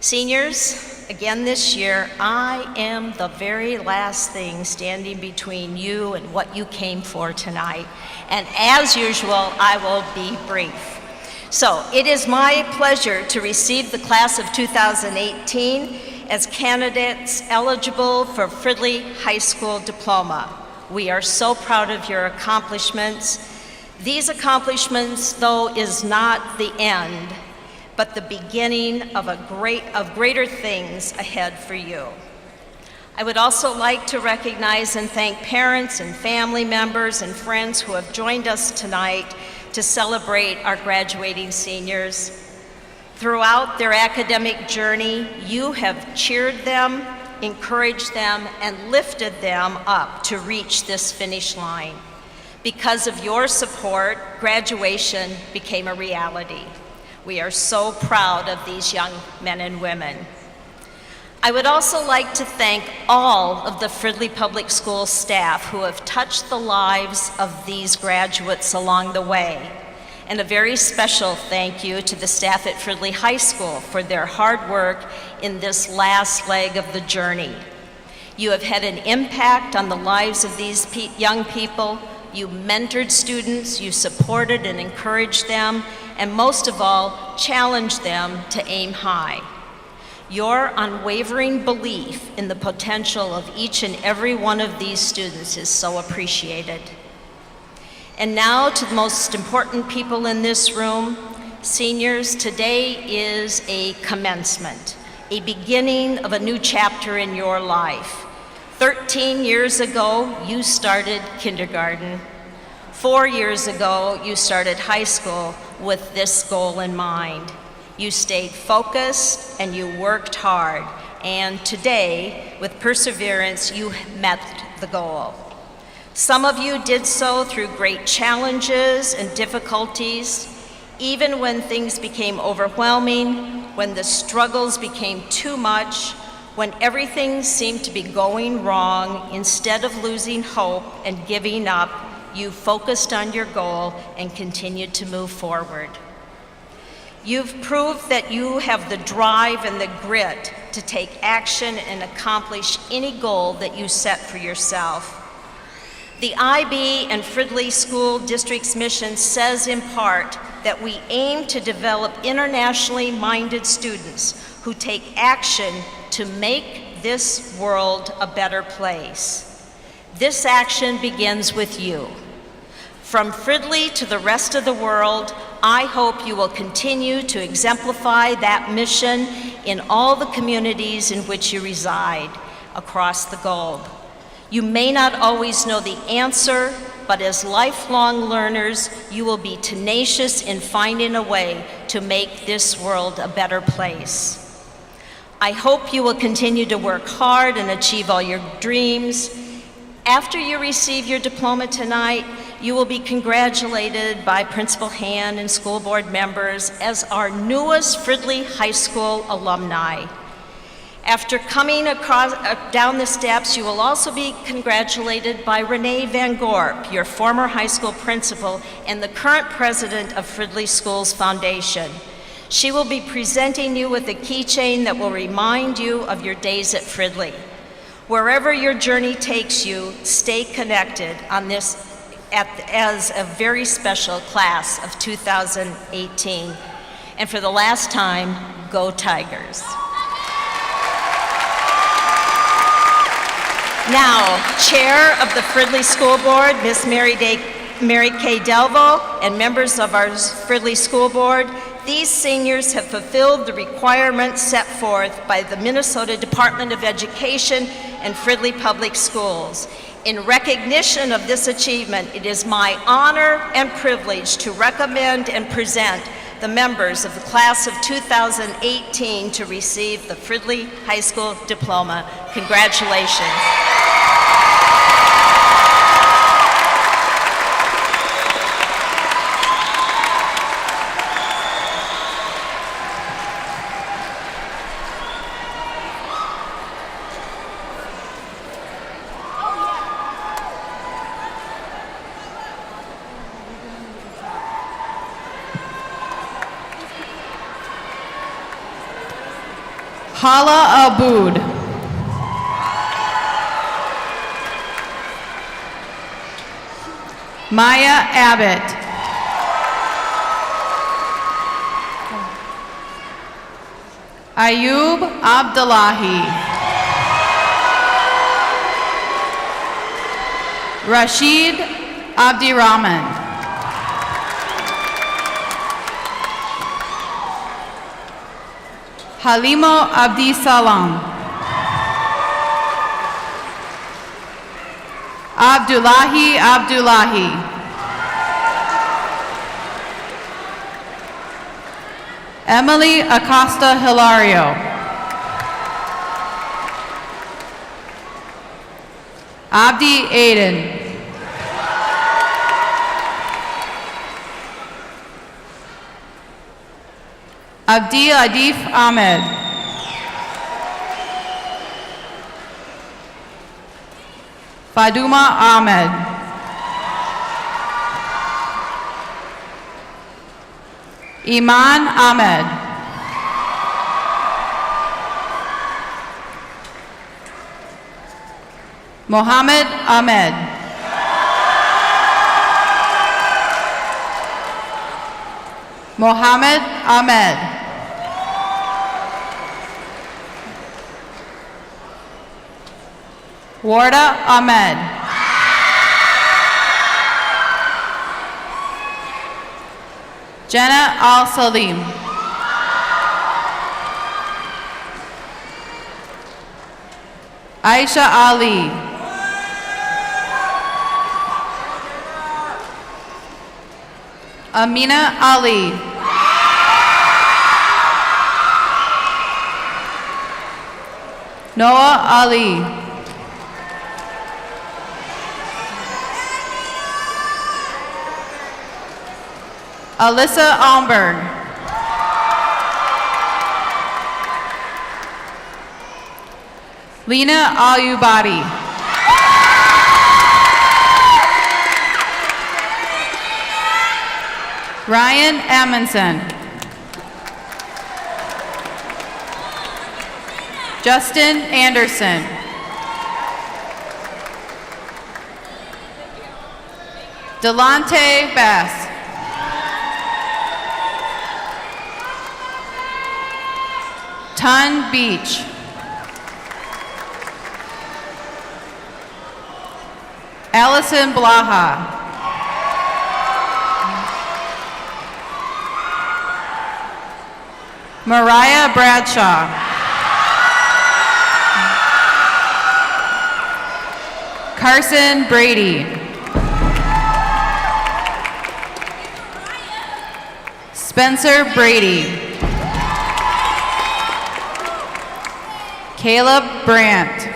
Seniors, again this year, I am the very last thing standing between you and what you came for tonight. And as usual, I will be brief. So it is my pleasure to receive the class of 2018 as candidates eligible for Fridley High School diploma. We are so proud of your accomplishments. These accomplishments, though, is not the end, but the beginning of greater things ahead for you. I would also like to recognize and thank parents and family members and friends who have joined us tonight to celebrate our graduating seniors. Throughout their academic journey, you have cheered them, encouraged them, and lifted them up to reach this finish line. Because of your support, graduation became a reality. We are so proud of these young men and women. I would also like to thank all of the Fridley Public Schools staff who have touched the lives of these graduates along the way. And a very special thank you to the staff at Fridley High School for their hard work in this last leg of the journey. You have had an impact on the lives of these young people. You mentored students, you supported and encouraged them, and most of all, challenged them to aim high. Your unwavering belief in the potential of each and every one of these students is so appreciated. And now to the most important people in this room, seniors, today is a commencement, a beginning of a new chapter in your life. 13 years ago, you started kindergarten. 4 years ago, you started high school with this goal in mind. You stayed focused and you worked hard, and today, with perseverance, you met the goal. Some of you did so through great challenges and difficulties, even when things became overwhelming, when the struggles became too much, when everything seemed to be going wrong. Instead of losing hope and giving up, you focused on your goal and continued to move forward. You've proved that you have the drive and the grit to take action and accomplish any goal that you set for yourself. The IB and Fridley School District's mission says in part that we aim to develop internationally minded students who take action to make this world a better place. This action begins with you. From Fridley to the rest of the world, I hope you will continue to exemplify that mission in all the communities in which you reside across the globe. You may not always know the answer, but as lifelong learners, you will be tenacious in finding a way to make this world a better place. I hope you will continue to work hard and achieve all your dreams. After you receive your diploma tonight, you will be congratulated by Principal Han and school board members as our newest Fridley High School alumni. After coming down the steps, you will also be congratulated by Renee Van Gorp, your former high school principal and the current president of Fridley Schools Foundation. She will be presenting you with a keychain that will remind you of your days at Fridley. Wherever your journey takes you, stay connected on this as a very special class of 2018. And for the last time, go Tigers. Now, Chair of the Fridley School Board, Miss Mary Kay Delvo, and members of our Fridley School Board, these seniors have fulfilled the requirements set forth by the Minnesota Department of Education and Fridley Public Schools. In recognition of this achievement, it is my honor and privilege to recommend and present the members of the class of 2018 to receive the Fridley High School diploma. Congratulations. Hala Abood. Maya Abbott. Ayub Abdullahi. Rashid Abdirahman. Halimo Abdi Salam. Abdullahi Abdullahi. Emily Acosta Hilario. Abdi Aiden. Abdi Adif Ahmed. Faduma Ahmed. Iman Ahmed. Mohammed Ahmed. Mohammed Ahmed. Warda Ahmed. Jenna Al-Salim. Aisha Ali. Amina Ali. Noah Ali. Alyssa Almberg. Lena Ayubadi. Ryan Amundsen. Justin Anderson. Delonte Bass. Ton Beach. Allison Blaha. Mariah Bradshaw. Carson Brady. Spencer Brady. Caleb Brandt.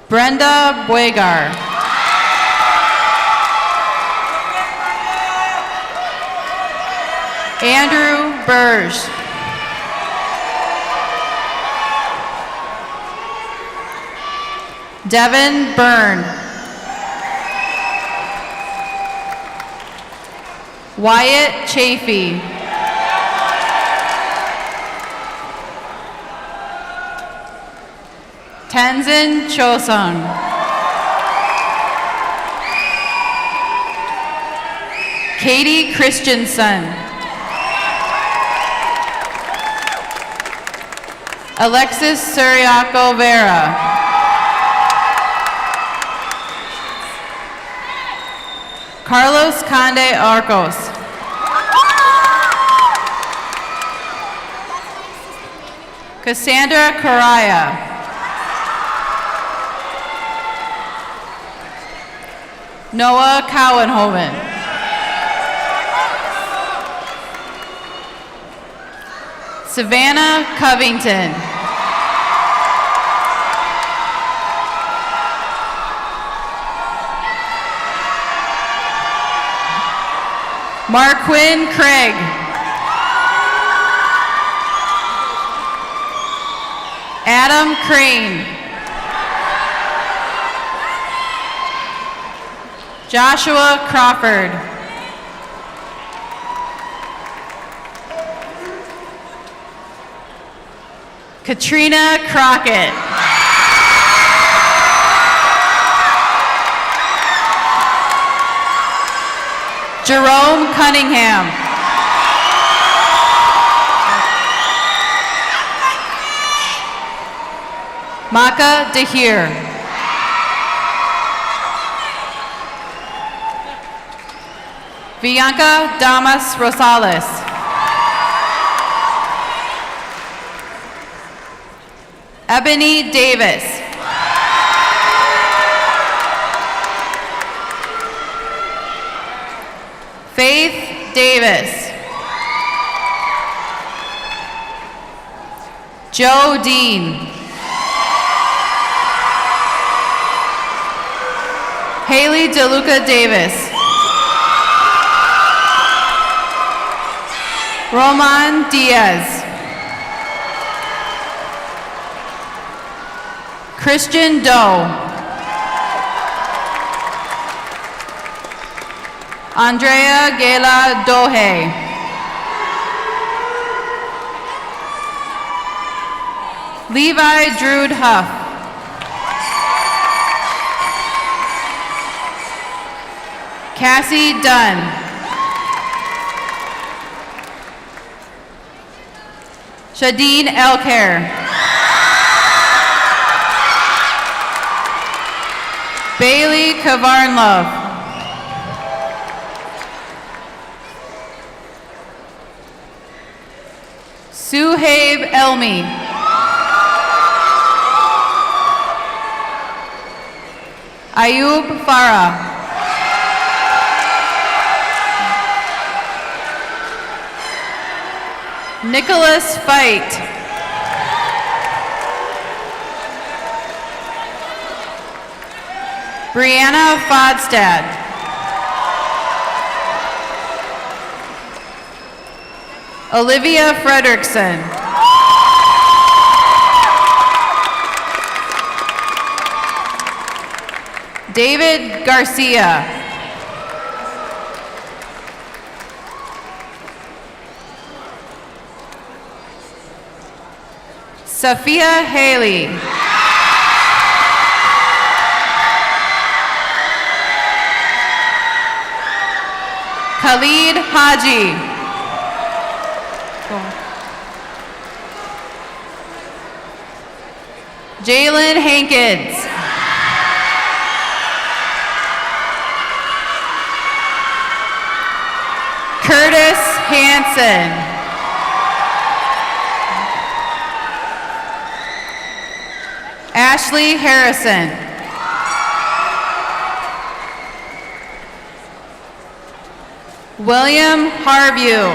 Brenda Buegar. Andrew Burge. Devin Byrne. Wyatt Chafee. Tenzin Choson. Katie Christensen. Alexis Suriaco Vera. Carlos Conde Arcos. Cassandra Correa. Noah Cowenhoven. Savannah Covington. Marquin Craig. Adam Crane. Joshua Crawford. Katrina Crockett. Jerome Cunningham. Maka Dahir. Bianca Damas Rosales. Ebony Davis. Faith Davis. Joe Dean. Haley DeLuca Davis. Roman Diaz. Christian Doe. Andrea Gela Dohe. Levi Drude Huff. Cassie Dunn. Shadeen Elker. Bailey Kavarnlove. Suhaib Elmi. Ayub Farah. Nicholas Fight. Brianna Fodstad. Olivia Fredrickson. David Garcia. Sophia Haley. Khalid Haji. Jalen Hankins. Curtis Hansen. Ashley Harrison. William Harview.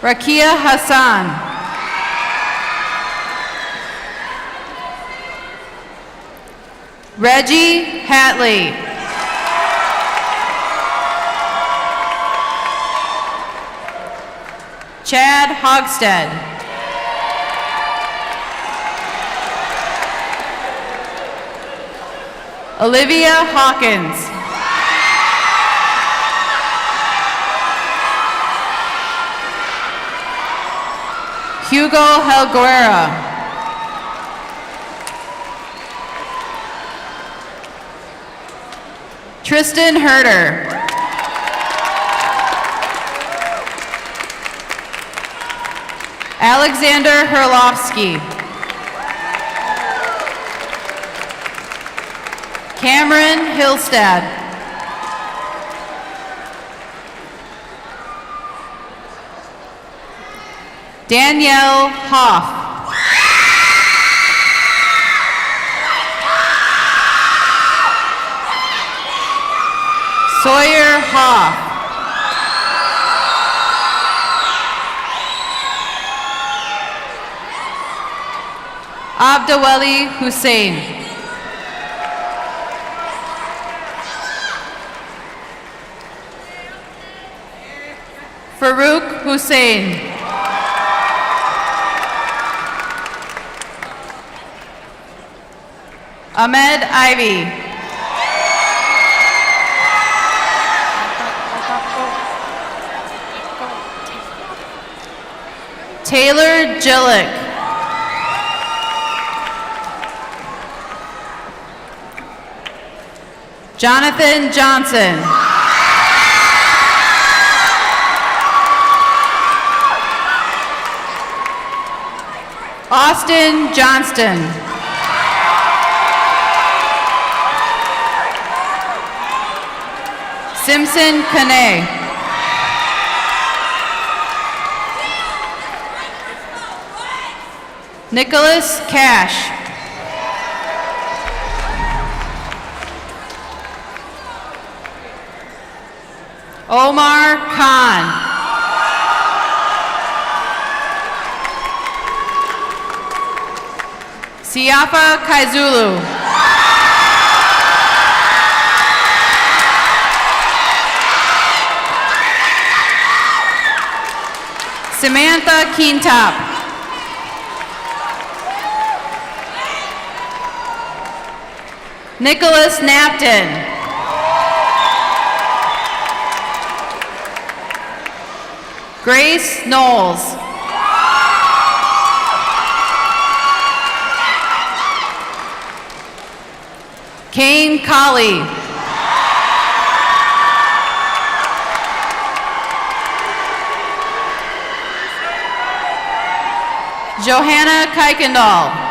Rakia Hassan. Reggie Hatley. Chad Hogsted. Olivia Hawkins. Hugo Helguera. Tristan Herder. Alexander Herlovsky. Cameron Hillstad. Danielle Hoff. Sawyer Hoff. Abdawali Hussein. Farouk Hussein. Ahmed Ivy. Taylor Gillick. Jonathan Johnson. Austin Johnston. Simpson Kane. Nicholas Cash. Omar Khan. Siafa Kaizulu. Samantha Keentop. Nicholas Napton. Grace Knowles. Kane Colley. Johanna Kuykendall.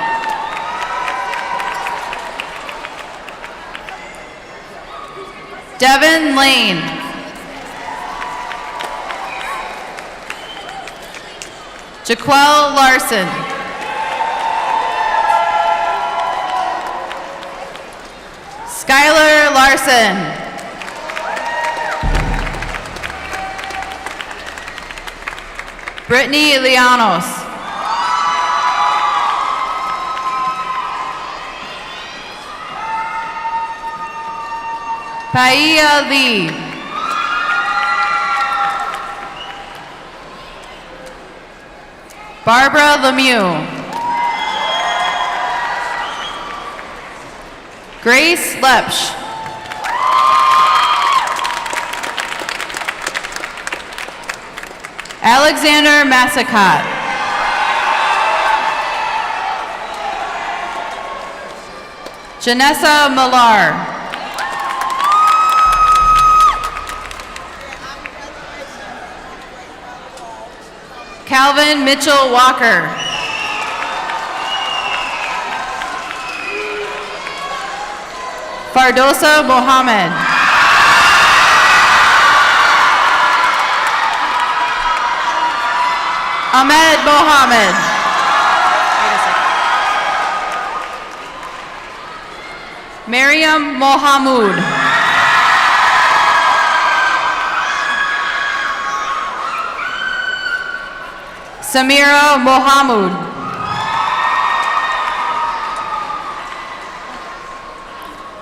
Devin Lane. Jaquel Larson. Skylar Larson. Brittany Lianos. Paia Lee. Barbara Lemieux. Grace Lepsch. Alexander Massacott. Janessa Millar. Calvin Mitchell Walker. Fardosa Mohammed. Ahmed Mohammed. Mariam Mohamud. Samira Mohamud.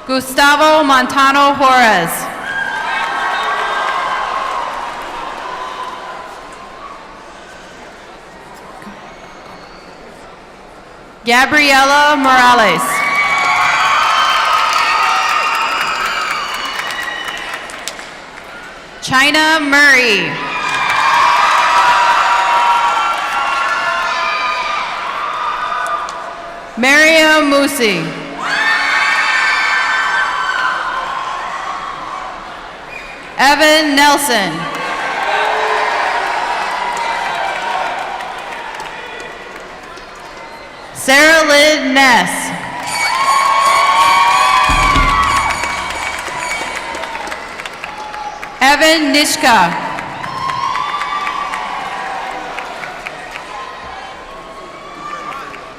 Gustavo Montano Juarez. Gabriela Morales. China Murray. Mariam Musi. Evan Nelson. Sarah Lynn Ness. Evan Nishka.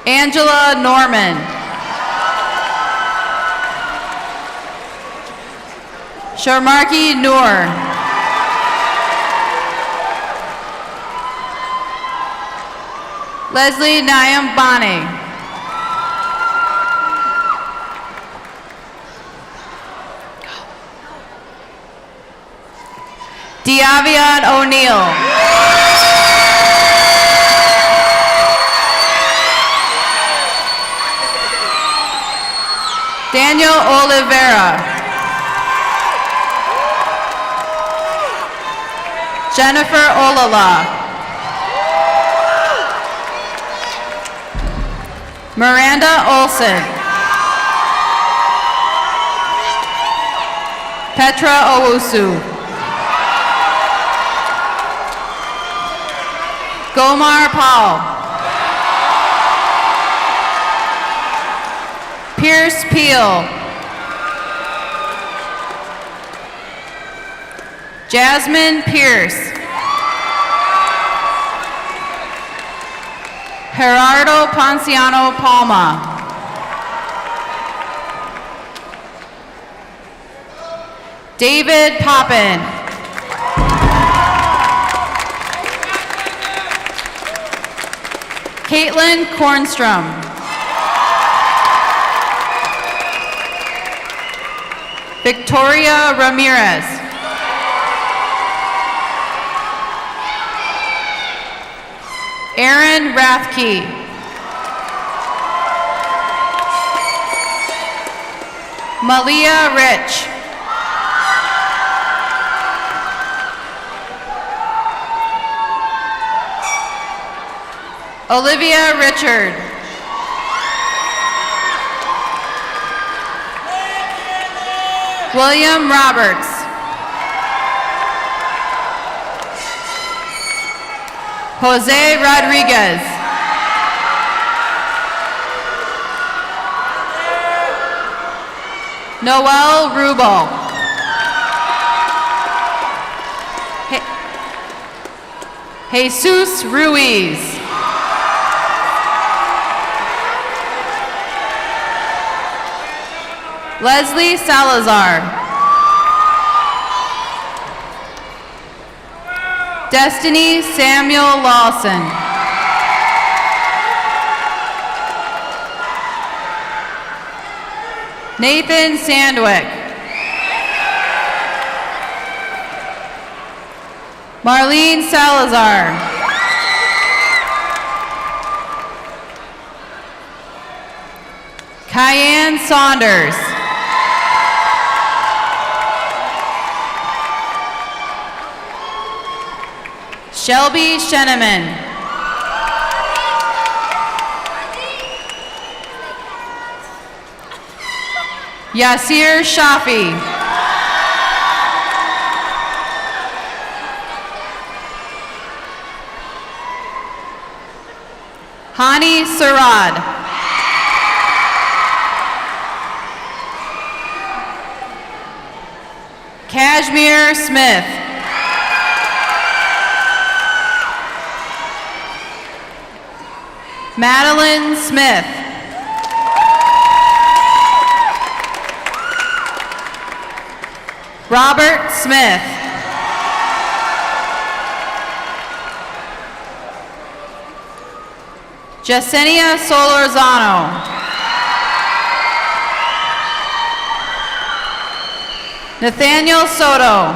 Angela Norman. Sharmarki Noor. Leslie Nyambani. Diavion O'Neill. Daniel Oliveira. Jennifer Olala. Miranda Olson. Petra Owusu. Gomar Paul. Pierce Peel. Jasmine Pierce. Gerardo Ponciano Palma. David Poppin. Caitlin Kornstrom. Victoria Ramirez. Aaron Rathke. Malia Rich. Olivia Richard. William Roberts. Jose Rodriguez. Noel Rubel. Jesus Ruiz. Leslie Salazar. Destiny Samuel Lawson. Nathan Sandwick. Marlene Salazar. Cayenne Saunders. Shelby Sheneman. Yasir Shafi. Hani Sarad. Kashmir Smith. Madeline Smith. Robert Smith. Yesenia Solorzano. Nathaniel Soto.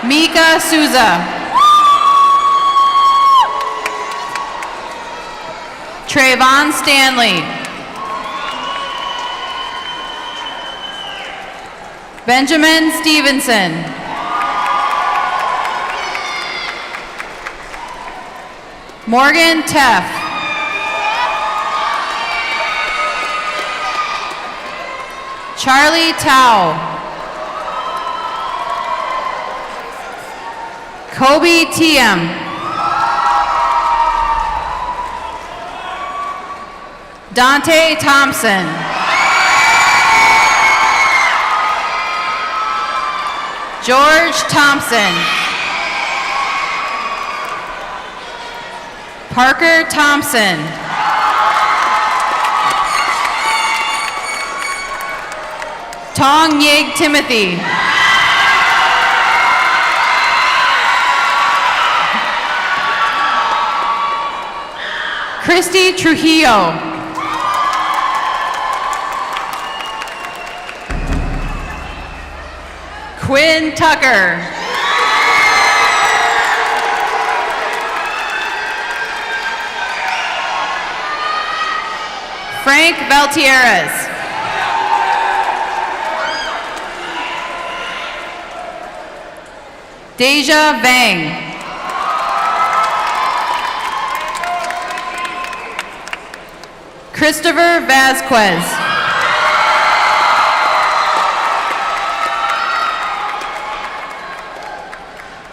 Mika Souza. Trayvon Stanley. Benjamin Stevenson. Morgan Teff. Charlie Tao. Kobe Tiem. Dante Thompson. George Thompson. Parker Thompson. Tong Yig Timothy. Christy Trujillo. Quinn Tucker. Frank Valtierrez. Deja Vang. Christopher Vasquez.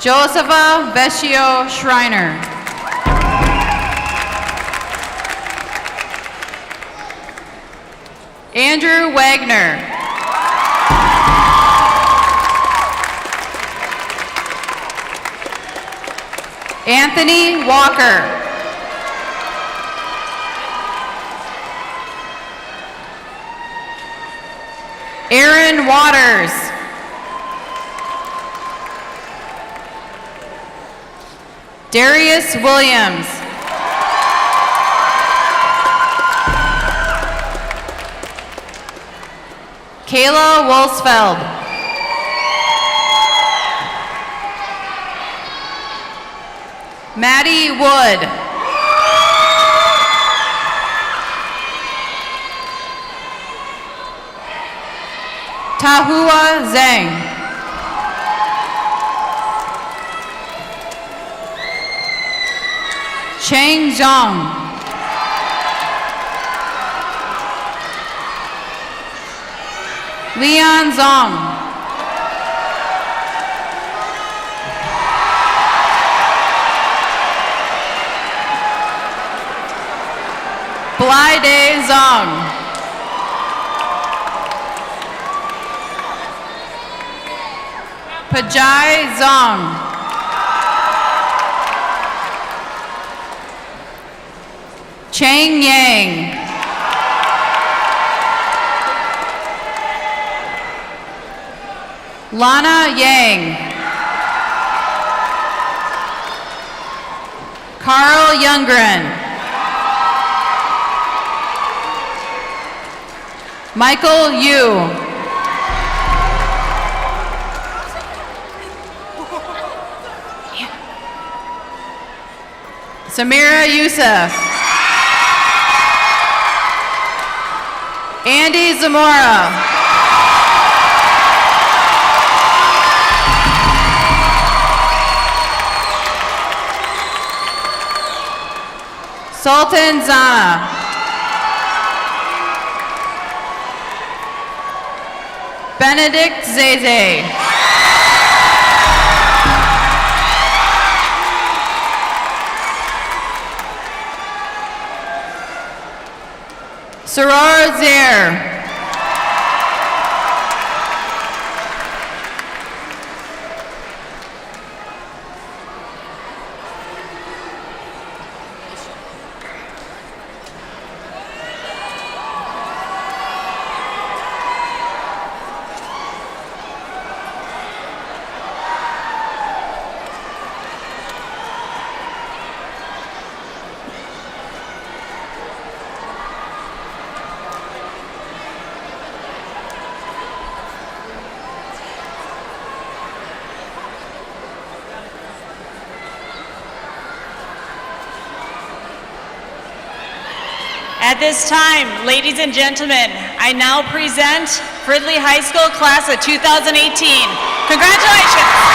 Josepha Vecchio Schreiner. Andrew Wagner. Anthony Walker. Aaron Waters. Darius Williams. Kayla Wolsfeld. Maddie Wood. Tahua Zhang. Cheng Zhang. Leon Zong. Blyde Zong. Pajai Zong. Chang Yang. Lana Yang. Carl Youngren. Michael Yu. Samira Youssef. Andy Zamora. Sultan Zana. Benedict Zeze. Saror Zaire. At this time, ladies and gentlemen, I now present Fridley High School Class of 2018. Congratulations!